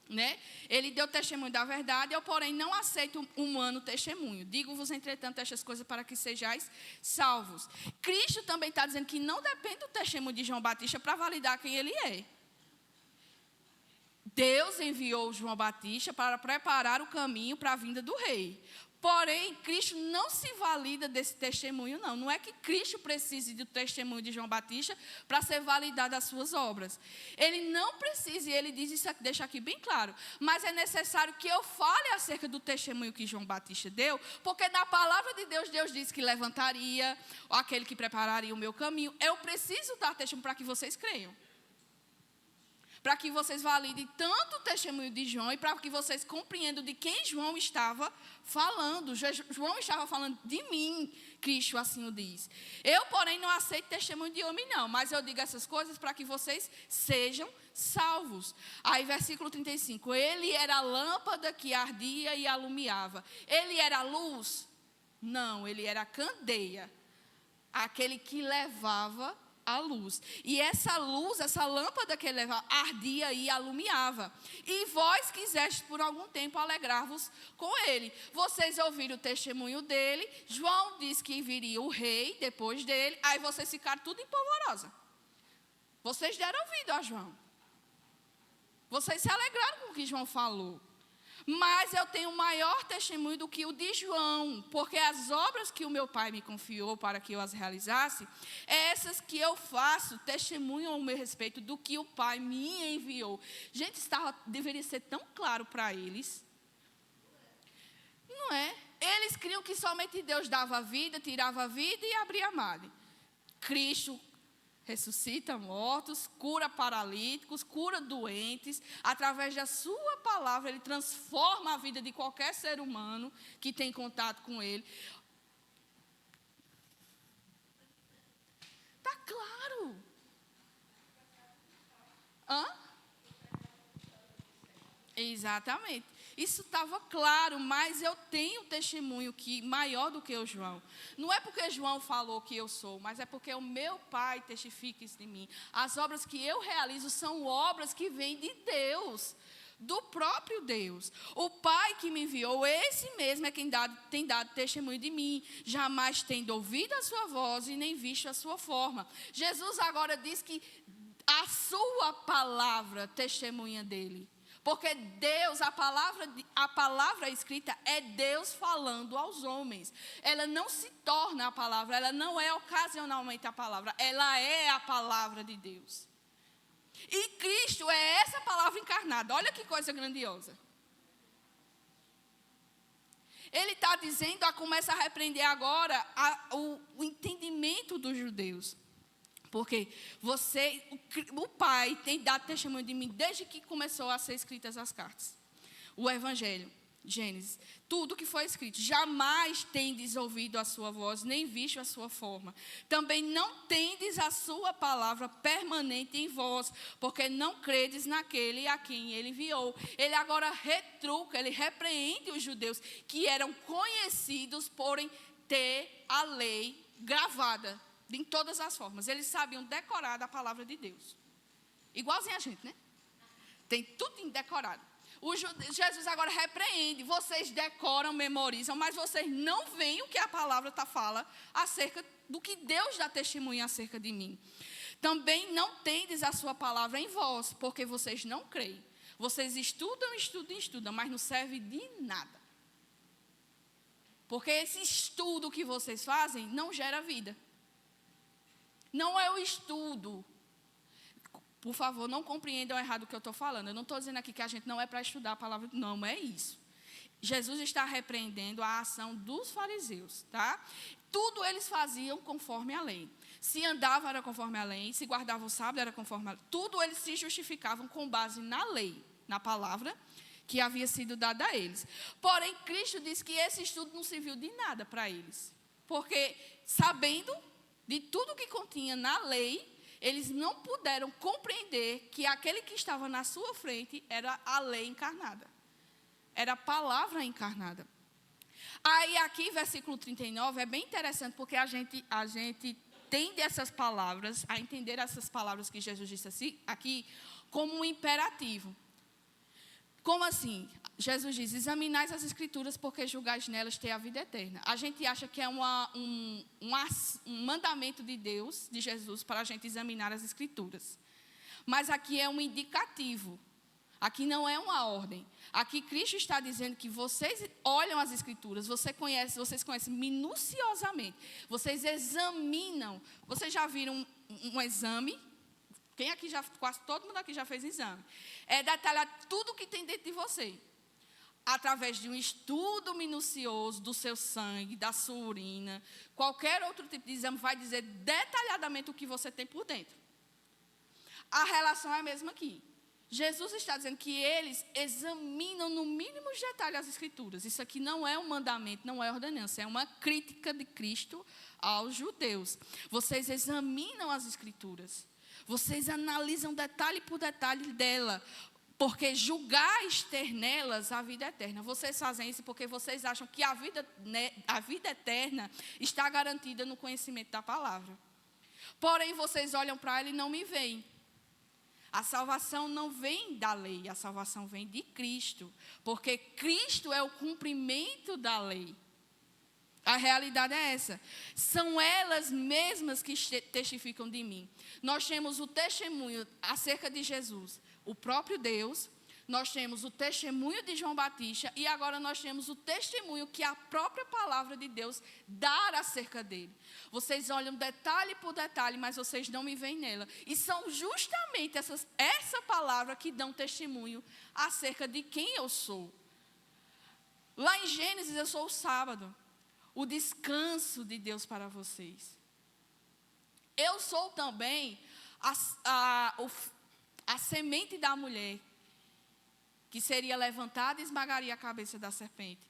S1: né, ele deu testemunho da verdade, eu porém não aceito humano testemunho. Digo-vos, entretanto, estas coisas para que sejais salvos. Cristo também está dizendo que não depende do testemunho de João Batista para validar quem ele é. Deus enviou João Batista para preparar o caminho para a vinda do rei. Porém, Cristo não se valida desse testemunho, não. Não é que Cristo precise do testemunho de João Batista para ser validado as suas obras. Ele não precisa, e ele diz isso, deixa aqui bem claro. Mas é necessário que eu fale acerca do testemunho que João Batista deu, porque na palavra de Deus, Deus disse que levantaria aquele que prepararia o meu caminho. Eu preciso dar testemunho para que vocês creiam. Para que vocês validem tanto o testemunho de João e para que vocês compreendam de quem João estava falando. João estava falando de mim, Cristo assim o diz. Eu, porém, não aceito testemunho de homem, não, mas eu digo essas coisas para que vocês sejam salvos. Aí, versículo 35, ele era a lâmpada que ardia e alumiava. Ele era a luz? Não, ele era a candeia, aquele que levava a luz. E essa luz, essa lâmpada que ele levava, ardia e alumiava. E vós quisestes por algum tempo alegrar-vos com ele. Vocês ouviram o testemunho dele. João disse que viria o rei depois dele. Aí vocês ficaram tudo em polvorosa. Vocês deram ouvido a João. Vocês se alegraram com o que João falou. Mas eu tenho maior testemunho do que o de João, porque as obras que o meu pai me confiou para que eu as realizasse, essas que eu faço, testemunham ao meu respeito do que o pai me enviou. Gente, deveria ser tão claro para eles. Não é? Eles criam que somente Deus dava vida, tirava a vida e abria a margem. Cristo ressuscita mortos, cura paralíticos, cura doentes. Através da sua palavra, ele transforma a vida de qualquer ser humano que tem contato com ele. Está claro. Hã? Exatamente. Isso estava claro, mas eu tenho testemunho maior do que o João. Não é porque João falou que eu sou, mas é porque o meu Pai testifica isso de mim. As obras que eu realizo são obras que vêm de Deus, do próprio Deus. O Pai que me enviou, esse mesmo é quem tem dado testemunho de mim. Jamais tendo ouvido a sua voz e nem visto a sua forma. Jesus agora diz que A sua palavra testemunha dele. Porque Deus, a palavra escrita é Deus falando aos homens. Ela não se torna a palavra, ela não é ocasionalmente a palavra, ela é a palavra de Deus. E Cristo é essa palavra encarnada. Olha que coisa grandiosa. Ele está dizendo, começa a repreender agora o entendimento dos judeus. Porque o Pai tem dado testemunho de mim desde que começou a ser escritas as cartas. O Evangelho, Gênesis, tudo que foi escrito. Jamais tendes ouvido a sua voz, nem visto a sua forma. Também não tendes a sua palavra permanente em vós, porque não credes naquele a quem ele enviou. Ele agora retruca, ele repreende os judeus que eram conhecidos por ter a lei gravada. De todas as formas. Eles sabiam decorar a palavra de Deus. Igualzinho a gente, né? Tem tudo decorado. Jesus agora repreende. Vocês decoram, memorizam, mas vocês não veem o que a palavra fala acerca do que Deus dá testemunho acerca de mim. Também não tendes a sua palavra em vós, porque vocês não creem. Vocês estudam, mas não serve de nada. Porque esse estudo que vocês fazem não gera vida. Não é o estudo. Por favor, não compreendam errado o que eu estou falando. Eu não estou dizendo aqui que a gente não é para estudar a palavra. Não é isso. Jesus está repreendendo a ação dos fariseus. Tá? Tudo eles faziam conforme a lei. Se andavam era conforme a lei. Se guardavam o sábado era conforme a lei. Tudo eles se justificavam com base na lei. Na palavra que havia sido dada a eles. Porém, Cristo disse que esse estudo não serviu de nada para eles. Porque, sabendo de tudo que continha na lei, eles não puderam compreender que aquele que estava na sua frente era a lei encarnada. Era a palavra encarnada. Aí aqui, versículo 39, é bem interessante, porque a gente tende essas palavras, a entender essas palavras que Jesus disse assim, aqui, como um imperativo. Como assim? Jesus diz, examinais as escrituras porque julgais nelas ter a vida eterna. A gente acha que é um mandamento de Deus, de Jesus, para a gente examinar as escrituras. Mas aqui é um indicativo. Aqui não é uma ordem. Aqui Cristo está dizendo que vocês olham as escrituras, vocês conhecem minuciosamente. Vocês examinam. Vocês já viram um exame? Quem aqui quase todo mundo aqui já fez exame. É detalhar tudo que tem dentro de você. Através de um estudo minucioso do seu sangue, da sua urina, qualquer outro tipo de exame vai dizer detalhadamente o que você tem por dentro. A relação é a mesma aqui. Jesus está dizendo que eles examinam no mínimo detalhe as escrituras. Isso aqui não é um mandamento, não é ordenança, é uma crítica de Cristo aos judeus. Vocês examinam as escrituras. Vocês analisam detalhe por detalhe dela. Porque julgais ter nelas a vida eterna. Vocês fazem isso porque vocês acham que a vida eterna está garantida no conhecimento da palavra. Porém, vocês olham para ela e não me veem. A salvação não vem da lei, a salvação vem de Cristo. Porque Cristo é o cumprimento da lei. A realidade é essa. São elas mesmas que testificam de mim. Nós temos o testemunho acerca de Jesus. O próprio Deus, nós temos o testemunho de João Batista e agora nós temos o testemunho que a própria palavra de Deus dá acerca dele. Vocês olham detalhe por detalhe, mas vocês não me veem nela. E são justamente essa palavra que dão testemunho acerca de quem eu sou. Lá em Gênesis eu sou o sábado, o descanso de Deus para vocês. Eu sou também a semente da mulher, que seria levantada e esmagaria a cabeça da serpente.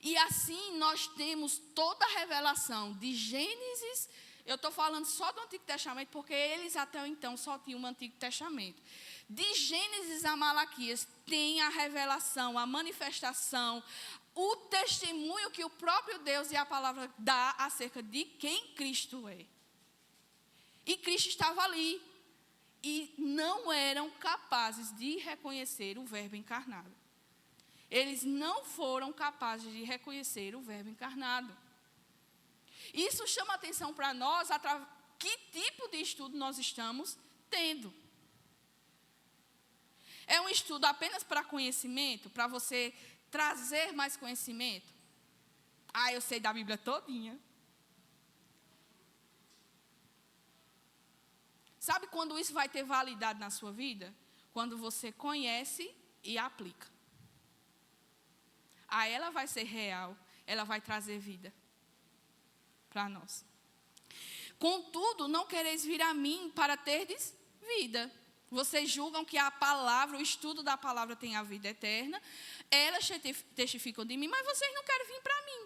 S1: E assim nós temos toda a revelação de Gênesis. Eu estou falando só do Antigo Testamento, porque eles até então só tinham um Antigo Testamento. De Gênesis a Malaquias tem a revelação, a manifestação, o testemunho que o próprio Deus e a palavra dá acerca de quem Cristo é. E Cristo estava ali. E não eram capazes de reconhecer o Verbo encarnado. Eles não foram capazes de reconhecer o Verbo encarnado. Isso chama atenção para nós, que tipo de estudo nós estamos tendo. É um estudo apenas para conhecimento, para você trazer mais conhecimento. Eu sei da Bíblia todinha. Sabe quando isso vai ter validade na sua vida? Quando você conhece e aplica. Aí ela vai ser real, ela vai trazer vida para nós. Contudo, não quereis vir a mim para terdes vida. Vocês julgam que a palavra, o estudo da palavra tem a vida eterna. Elas testificam de mim, mas vocês não querem vir para mim.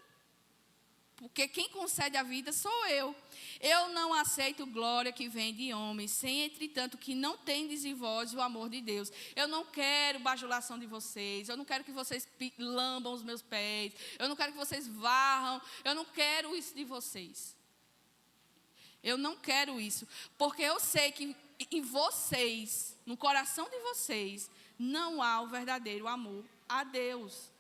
S1: Porque quem concede a vida sou eu. Eu não aceito glória que vem de homens, sem entretanto que não tendes em vós o amor de Deus. Eu não quero bajulação de vocês, eu não quero que vocês lambam os meus pés, eu não quero que vocês varram, eu não quero isso de vocês. Eu não quero isso, porque eu sei que em vocês, no coração de vocês, não há o verdadeiro amor a Deus.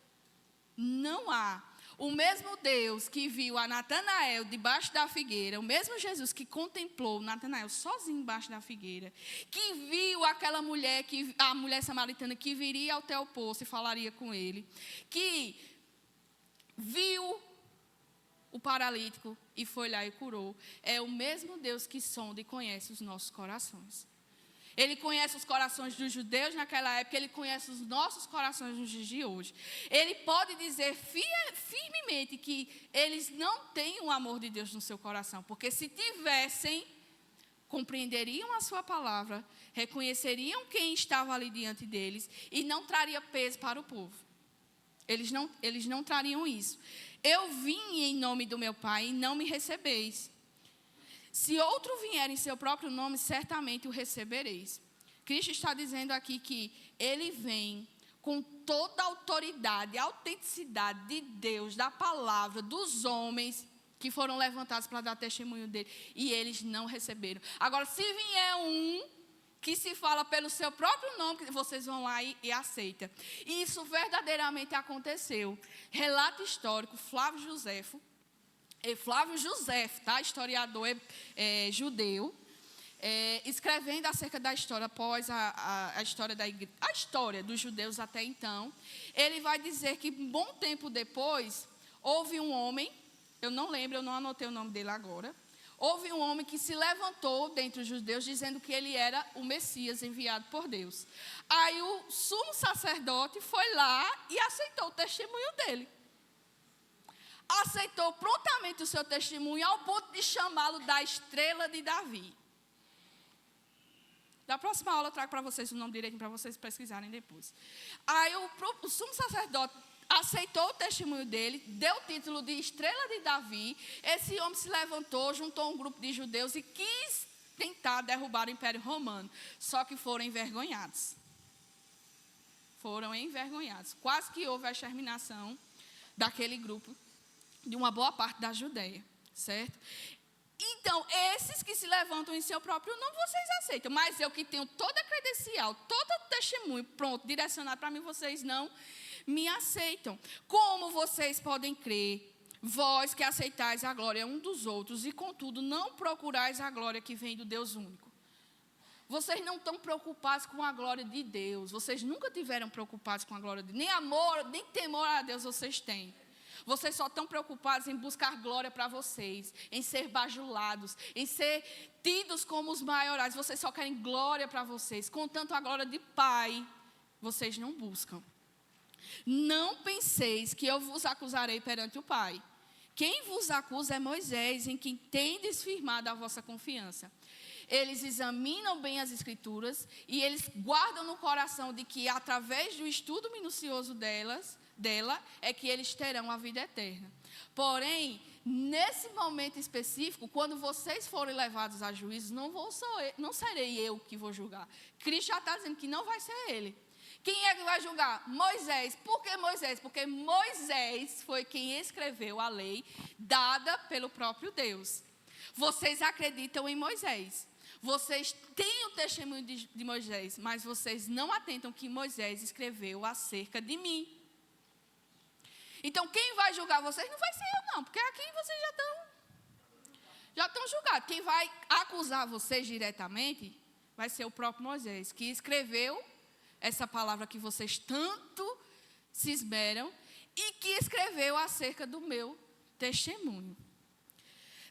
S1: Não há. O mesmo Deus que viu a Natanael debaixo da figueira, o mesmo Jesus que contemplou Natanael sozinho debaixo da figueira, que viu aquela mulher, a mulher samaritana que viria até o poço e falaria com ele, que viu o paralítico e foi lá e curou, é o mesmo Deus que sonda e conhece os nossos corações. Ele conhece os corações dos judeus naquela época, ele conhece os nossos corações nos dias de hoje. Ele pode dizer firmemente que eles não têm o amor de Deus no seu coração, porque se tivessem, compreenderiam a sua palavra, reconheceriam quem estava ali diante deles e não traria peso para o povo. Eles não trariam isso. Eu vim em nome do meu Pai e não me recebeis. Se outro vier em seu próprio nome, certamente o recebereis. Cristo está dizendo aqui que ele vem com toda a autoridade, a autenticidade de Deus, da palavra, dos homens que foram levantados para dar testemunho dele. E eles não receberam. Agora, se vier um que se fala pelo seu próprio nome, vocês vão lá e aceitam. E isso verdadeiramente aconteceu. Relato histórico, Flávio Josefo, tá? Historiador judeu, escrevendo acerca da história após a história da igreja, a história dos judeus até então, ele vai dizer que um bom tempo depois houve um homem, eu não lembro, eu não anotei o nome dele agora, houve um homem que se levantou dentre os judeus dizendo que ele era o Messias enviado por Deus. Aí o sumo sacerdote foi lá e aceitou o testemunho dele. Aceitou prontamente o seu testemunho ao ponto de chamá-lo da estrela de Davi. Da próxima aula eu trago para vocês o nome direitinho para vocês pesquisarem depois. Aí o sumo sacerdote aceitou o testemunho dele, deu o título de estrela de Davi. Esse homem se levantou, juntou um grupo de judeus e quis tentar derrubar o Império Romano. Só que foram envergonhados. Quase que houve a exterminação daquele grupo, de uma boa parte da Judéia, certo? Então, esses que se levantam em seu próprio nome, vocês aceitam. Mas eu que tenho toda a credencial, todo o testemunho pronto, direcionado para mim, vocês não me aceitam. Como vocês podem crer, vós que aceitais a glória um dos outros, e contudo não procurais a glória que vem do Deus único. Vocês não estão preocupados com a glória de Deus. Vocês nunca tiveram preocupados com a glória de Deus. Nem amor, nem temor a Deus vocês têm. Vocês só estão preocupados em buscar glória para vocês, em ser bajulados, em ser tidos como os maiorais. Vocês só querem glória para vocês. Contanto a glória de Pai, vocês não buscam. Não penseis que eu vos acusarei perante o Pai. Quem vos acusa é Moisés, em quem tendes firmado a vossa confiança. Eles examinam bem as Escrituras e eles guardam no coração de que, através do estudo minucioso dela, é que eles terão a vida eterna. Porém, nesse momento específico, quando vocês forem levados a juízo, não serei eu que vou julgar. Cristo já está dizendo que não vai ser ele. Quem é que vai julgar? Moisés. Por que Moisés? Porque Moisés foi quem escreveu a lei dada pelo próprio Deus. Vocês acreditam em Moisés. Vocês têm o testemunho de Moisés, mas vocês não atentam que Moisés escreveu acerca de mim. Então, quem vai julgar vocês não vai ser eu, não, porque aqui vocês já estão julgados. Quem vai acusar vocês diretamente vai ser o próprio Moisés, que escreveu essa palavra que vocês tanto se esmeram e que escreveu acerca do meu testemunho.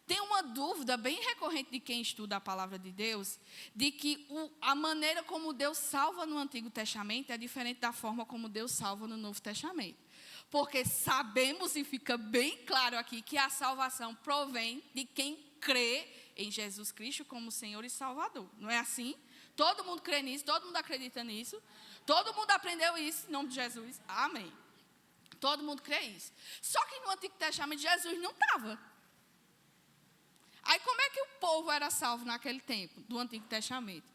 S1: Tem uma dúvida bem recorrente de quem estuda a palavra de Deus, de que a maneira como Deus salva no Antigo Testamento é diferente da forma como Deus salva no Novo Testamento. Porque sabemos e fica bem claro aqui que a salvação provém de quem crê em Jesus Cristo como Senhor e Salvador. Não é assim? Todo mundo crê nisso, todo mundo acredita nisso, todo mundo aprendeu isso em nome de Jesus. Amém. Todo mundo crê isso. Só que no Antigo Testamento Jesus não estava. Aí como é que o povo era salvo naquele tempo, do Antigo Testamento?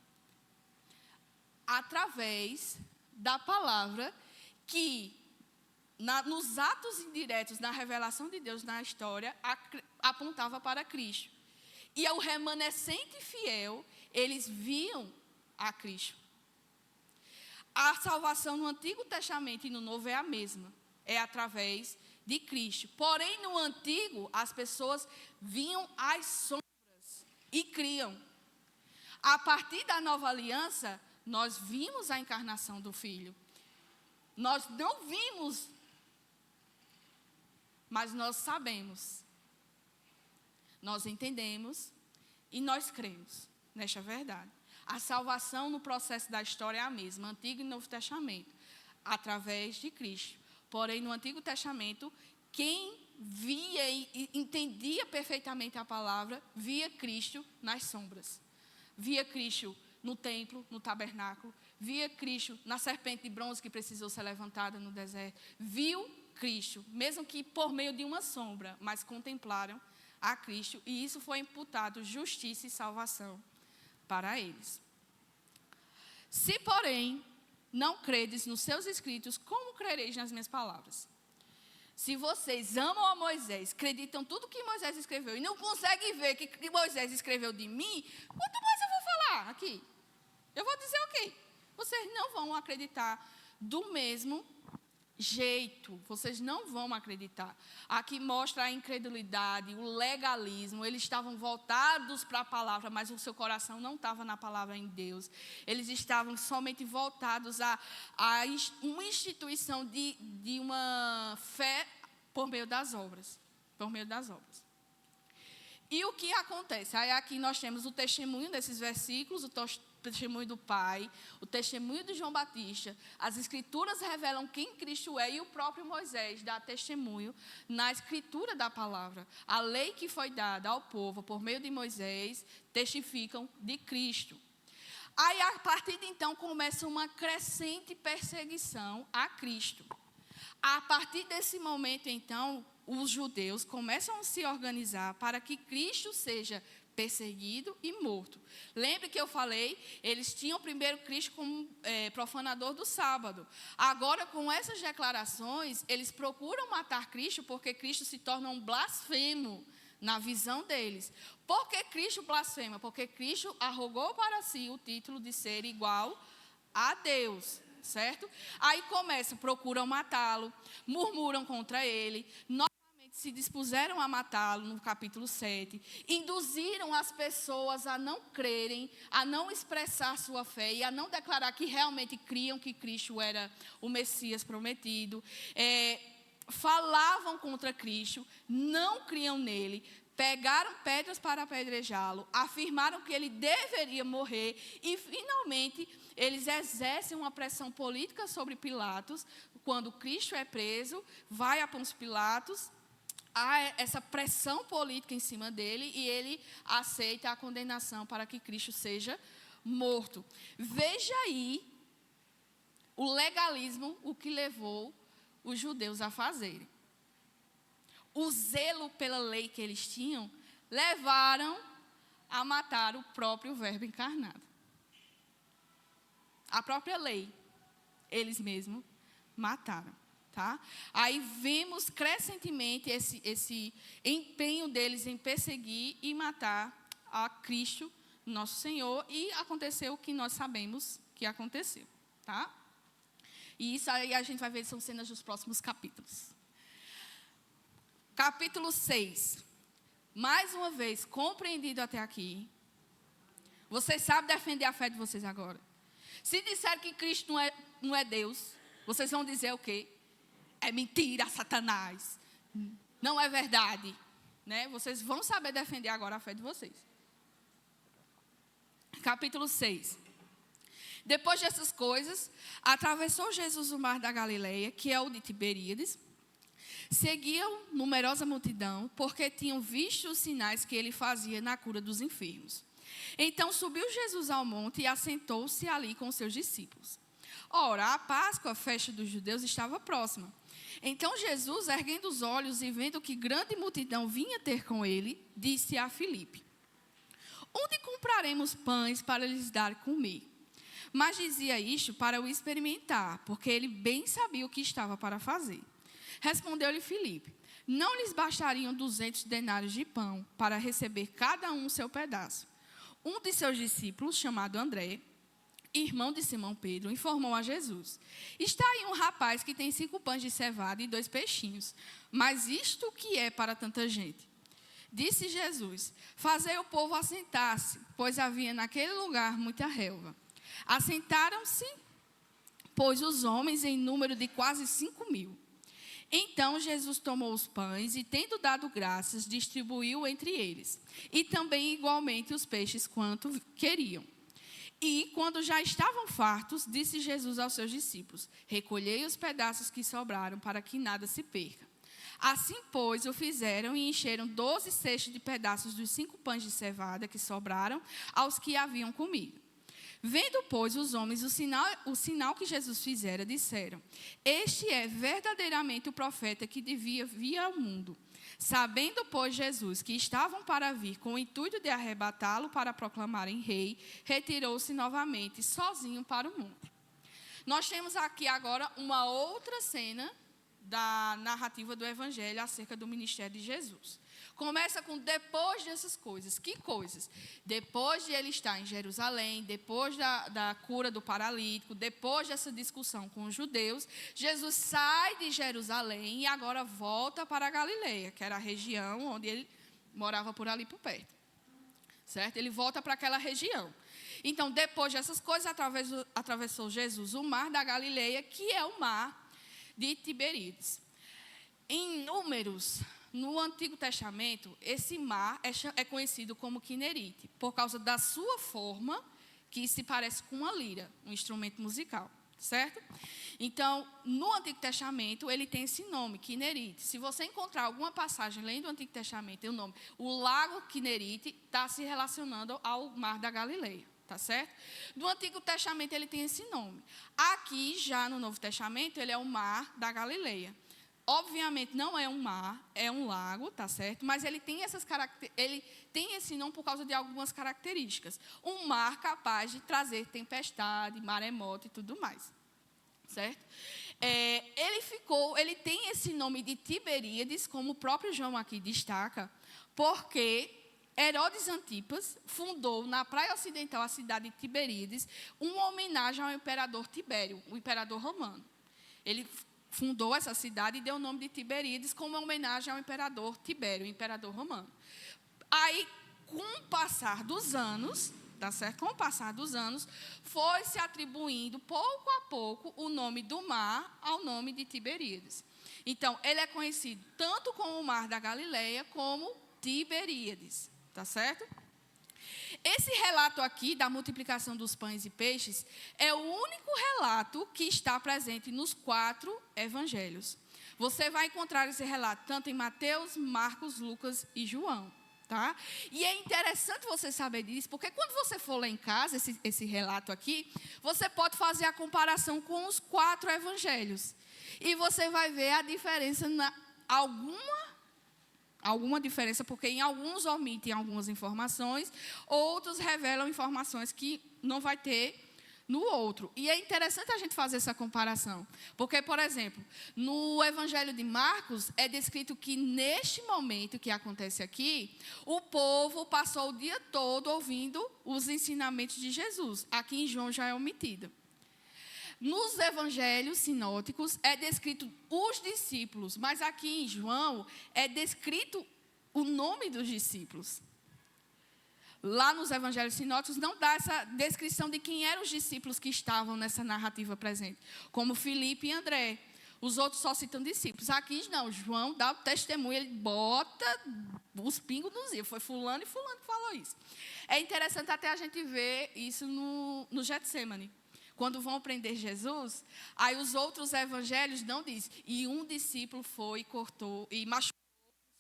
S1: Através da palavra que, nos atos indiretos, na revelação de Deus na história, apontava para Cristo. E o remanescente fiel, eles viam a Cristo. A salvação no Antigo Testamento e no Novo é a mesma. É através de Cristo. Porém, no Antigo, as pessoas viam as sombras e criam. A partir da Nova Aliança, nós vimos a encarnação do Filho. Nós não vimos, mas nós sabemos. Nós entendemos e nós cremos nesta verdade. A salvação no processo da história é a mesma, Antigo e Novo Testamento, através de Cristo. Porém, no Antigo Testamento, quem via e entendia perfeitamente a palavra, via Cristo nas sombras. Via Cristo no templo, no tabernáculo. Via Cristo na serpente de bronze que precisou ser levantada no deserto. Viu Cristo, mesmo que por meio de uma sombra, mas contemplaram a Cristo. E isso foi imputado justiça e salvação para eles. Se, porém, não credes nos seus escritos, como crereis nas minhas palavras? Se vocês amam a Moisés, acreditam tudo que Moisés escreveu e não conseguem ver que Moisés escreveu de mim, quanto mais eu vou falar aqui? Eu vou dizer o quê? Vocês não vão acreditar do mesmo jeito. Vocês não vão acreditar. Aqui mostra a incredulidade, o legalismo. Eles estavam voltados para a palavra, mas o seu coração não estava na palavra em Deus. Eles estavam somente voltados a uma instituição de uma fé por meio das obras. Por meio das obras. E o que acontece? Aí aqui nós temos o testemunho desses versículos, o testemunho do Pai, o testemunho de João Batista. As Escrituras revelam quem Cristo é e o próprio Moisés dá testemunho na Escritura da palavra. A lei que foi dada ao povo por meio de Moisés testificam de Cristo. Aí, a partir de então, começa uma crescente perseguição a Cristo. A partir desse momento, então, os judeus começam a se organizar para que Cristo seja perseguido e morto. Lembre que eu falei, eles tinham primeiro Cristo como profanador do sábado. Agora, com essas declarações, eles procuram matar Cristo porque Cristo se torna um blasfemo na visão deles. Por que Cristo blasfema? Porque Cristo arrogou para si o título de ser igual a Deus, certo? Aí procuram matá-lo, murmuram contra ele, se dispuseram a matá-lo no capítulo 7, induziram as pessoas a não crerem, a não expressar sua fé e a não declarar que realmente criam que Cristo era o Messias prometido, falavam contra Cristo, não criam nele, pegaram pedras para apedrejá-lo, afirmaram que ele deveria morrer e, finalmente, eles exercem uma pressão política sobre Pilatos. Quando Cristo é preso, vai a Pôncio Pilatos, há essa pressão política em cima dele e ele aceita a condenação para que Cristo seja morto. Veja aí o legalismo, o que levou os judeus a fazerem. O zelo pela lei que eles tinham levaram a matar o próprio Verbo encarnado. A própria lei, eles mesmos mataram. Tá? Aí vemos crescentemente esse empenho deles em perseguir e matar a Cristo, nosso Senhor, e aconteceu o que nós sabemos que aconteceu. Tá? E isso aí a gente vai ver, são cenas dos próximos capítulos. Capítulo 6. Mais uma vez, compreendido até aqui, Vocês sabem defender a fé de vocês agora. Se disser que Cristo não é Deus, vocês vão dizer o quê? É mentira, Satanás. Não é verdade. Né? Vocês vão saber defender agora a fé de vocês. Capítulo 6. Depois dessas coisas, atravessou Jesus o mar da Galileia, que é o de Tiberíades. Seguiam numerosa multidão, porque tinham visto os sinais que ele fazia na cura dos enfermos. Então subiu Jesus ao monte e assentou-se ali com seus discípulos. Ora, a Páscoa, a festa dos judeus, estava próxima. Então Jesus, erguendo os olhos e vendo que grande multidão vinha ter com ele, disse a Filipe: onde compraremos pães para lhes dar a comer? Mas dizia isto para o experimentar, porque ele bem sabia o que estava para fazer. Respondeu-lhe Filipe: não lhes bastariam 200 denários de pão para receber cada um seu pedaço? Um de seus discípulos, chamado André, irmão de Simão Pedro, informou a Jesus: está aí um rapaz que tem 5 pães de cevada e 2 peixinhos. Mas isto o que é para tanta gente? Disse Jesus: fazei o povo assentar-se, pois havia naquele lugar muita relva. Assentaram-se, pois, os homens em número de quase 5.000. Então Jesus tomou os pães e, tendo dado graças, distribuiu entre eles, e também igualmente os peixes quanto queriam. E, quando já estavam fartos, disse Jesus aos seus discípulos: recolhei os pedaços que sobraram, para que nada se perca. Assim, pois, o fizeram e encheram 12 cestos de pedaços dos 5 pães de cevada que sobraram aos que haviam comido. Vendo, pois, os homens o sinal que Jesus fizera, disseram: este é verdadeiramente o profeta que devia vir ao mundo. Sabendo, pois, Jesus que estavam para vir com o intuito de arrebatá-lo para proclamarem rei, retirou-se novamente, sozinho para o monte. Nós temos aqui agora uma outra cena da narrativa do Evangelho acerca do ministério de Jesus. Começa com depois dessas coisas. Que coisas? Depois de ele estar em Jerusalém, depois da cura do paralítico, depois dessa discussão com os judeus, Jesus sai de Jerusalém e agora volta para a Galileia, que era a região onde ele morava por ali por perto. Certo? Ele volta para aquela região. Então, depois dessas coisas, atravessou Jesus o mar da Galileia, que é o mar de Tiberíades. Em Números, no Antigo Testamento, esse mar é conhecido como Quinerite, por causa da sua forma, que se parece com uma lira, um instrumento musical, certo? Então, no Antigo Testamento, ele tem esse nome, Quinerite. Se você encontrar alguma passagem lendo o Antigo Testamento, tem o nome, o lago Quinerite está se relacionando ao mar da Galileia. Tá certo? No Antigo Testamento ele tem esse nome. Aqui, já no Novo Testamento, ele é o mar da Galileia. Obviamente não é um mar, é um lago, tá certo? Mas ele tem esse nome por causa de algumas características. Um mar capaz de trazer tempestade, maremoto e tudo mais. Certo? Ele tem esse nome de Tiberíades, como o próprio João aqui destaca, porque Herodes Antipas fundou na praia ocidental a cidade de Tiberíades, uma homenagem ao imperador Tibério, o imperador romano. Ele fundou essa cidade e deu o nome de Tiberíades como uma homenagem ao imperador Tibério, o imperador romano. Aí, com o passar dos anos, tá certo? Com o passar dos anos, foi se atribuindo pouco a pouco o nome do mar ao nome de Tiberíades. Então, ele é conhecido tanto como o mar da Galileia como Tiberíades. Tá certo? Esse relato aqui da multiplicação dos pães e peixes é o único relato que está presente nos 4 evangelhos. Você vai encontrar esse relato tanto em Mateus, Marcos, Lucas e João. Tá? E é interessante você saber disso, porque quando você for lá em casa, esse relato aqui, você pode fazer a comparação com os 4 evangelhos. E você vai ver a diferença, alguma diferença, porque em alguns omitem algumas informações, outros revelam informações que não vai ter no outro. E é interessante a gente fazer essa comparação, porque, por exemplo, no Evangelho de Marcos, é descrito que neste momento que acontece aqui, o povo passou o dia todo ouvindo os ensinamentos de Jesus. Aqui em João já é omitido. Nos evangelhos sinóticos é descrito os discípulos, mas aqui em João é descrito o nome dos discípulos. lá nos evangelhos sinóticos, não dá essa descrição de quem eram os discípulos que estavam nessa narrativa presente, como Filipe e André. Os outros só citam discípulos. Aqui não, João dá o testemunho, ele bota os pingos nos is. Foi fulano e fulano que falou isso. É interessante até a gente ver isso no Getsêmani. Quando vão prender Jesus, aí os outros evangelhos não dizem. E um discípulo foi, cortou e machucou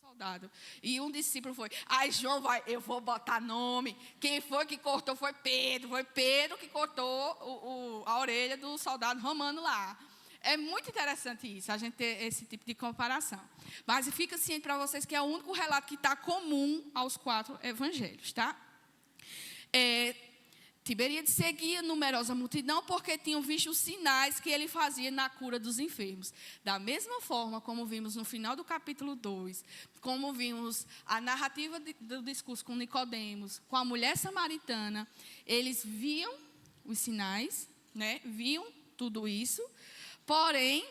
S1: o soldado. E um discípulo foi. Aí João vai, eu vou botar nome. Quem foi que cortou foi Pedro. Foi Pedro que cortou a orelha do soldado romano lá. É muito interessante isso, a gente ter esse tipo de comparação. Mas fica ciente para vocês que é o único relato que está comum aos 4 evangelhos, tá? Tiberíades seguia numerosa multidão porque tinham visto os sinais que ele fazia na cura dos enfermos. Da mesma forma como vimos no final do capítulo 2, como vimos a narrativa do discurso com Nicodemos, com a mulher samaritana, eles viam os sinais, né? Viam tudo isso. Porém,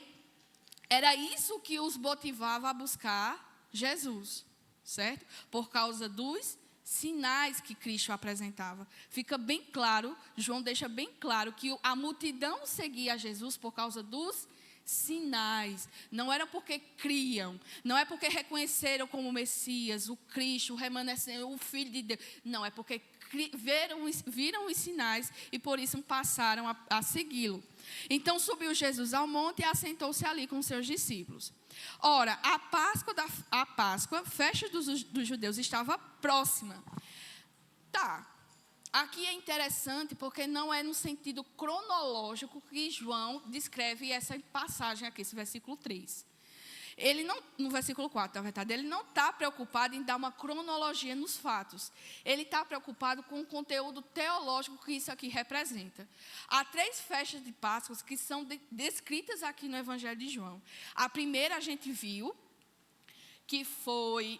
S1: era isso que os motivava a buscar Jesus, certo? Por causa dos sinais que Cristo apresentava. Fica bem claro, João deixa bem claro que a multidão seguia Jesus por causa dos sinais. Não era porque criam, não é porque reconheceram como Messias, o Cristo, o remanescente, o Filho de Deus. Não, é porque viram os sinais e por isso passaram a segui-lo. Então subiu Jesus ao monte e assentou-se ali com seus discípulos. Ora, a Páscoa, festa dos judeus, estava próxima. Tá, aqui é interessante porque não é no sentido cronológico que João descreve essa passagem aqui, esse versículo 3. Ele não, no versículo 4, na verdade, ele não está preocupado em dar uma cronologia nos fatos. Ele está preocupado com o conteúdo teológico que isso aqui representa. Há 3 festas de Páscoa que são descritas aqui no Evangelho de João. A primeira a gente viu, que foi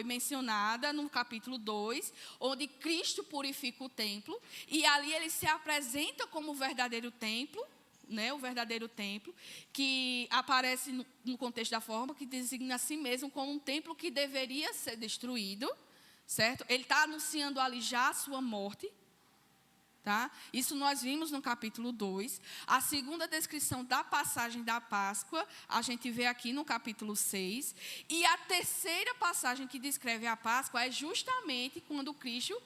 S1: mencionada no capítulo 2, onde Cristo purifica o templo, e ali ele se apresenta como o verdadeiro templo, né, o verdadeiro templo, que aparece no contexto da forma que designa a si mesmo como um templo que deveria ser destruído, certo? Ele está anunciando ali já a sua morte, tá? Isso nós vimos no capítulo 2. A segunda descrição da passagem da Páscoa, a gente vê aqui no capítulo 6. E a terceira passagem que descreve a Páscoa é justamente quando Cristo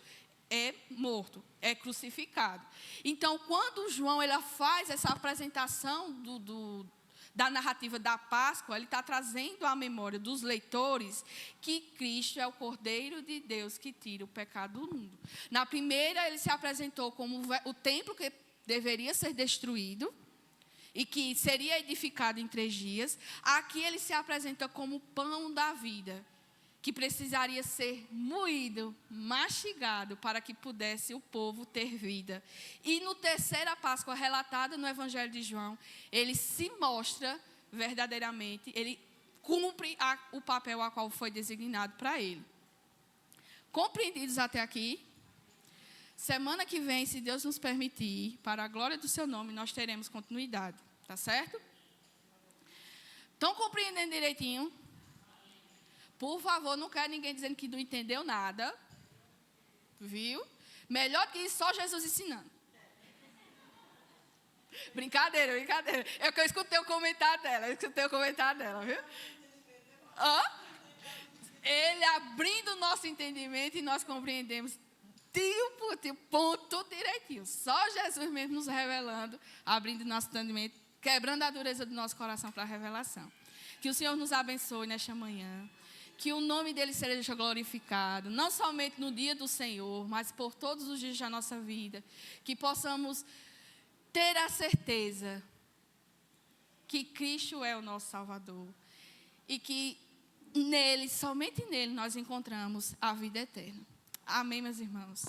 S1: é morto, é crucificado. Então, quando João ele faz essa apresentação da narrativa da Páscoa, ele está trazendo à memória dos leitores que Cristo é o Cordeiro de Deus que tira o pecado do mundo. Na primeira, ele se apresentou como o templo que deveria ser destruído e que seria edificado em 3 dias. Aqui ele se apresenta como o pão da vida, que precisaria ser moído, mastigado, para que pudesse o povo ter vida. E no terceira Páscoa, relatada no Evangelho de João, ele se mostra verdadeiramente, ele cumpre o papel a qual foi designado para ele. Compreendidos até aqui? Semana que vem, se Deus nos permitir, para a glória do seu nome, nós teremos continuidade, tá certo? Estão compreendendo direitinho? Por favor, não quero ninguém dizendo que não entendeu nada. Viu? Melhor que isso, só Jesus ensinando. Brincadeira. É que eu escutei o comentário dela. Viu? Ele abrindo o nosso entendimento e nós compreendemos ponto direitinho. Só Jesus mesmo nos revelando, abrindo nosso entendimento, quebrando a dureza do nosso coração para a revelação. Que o Senhor nos abençoe nesta manhã. Que o nome dele seja glorificado, não somente no dia do Senhor, mas por todos os dias da nossa vida. Que possamos ter a certeza que Cristo é o nosso Salvador. E que nele, somente nele, nós encontramos a vida eterna. Amém, meus irmãos?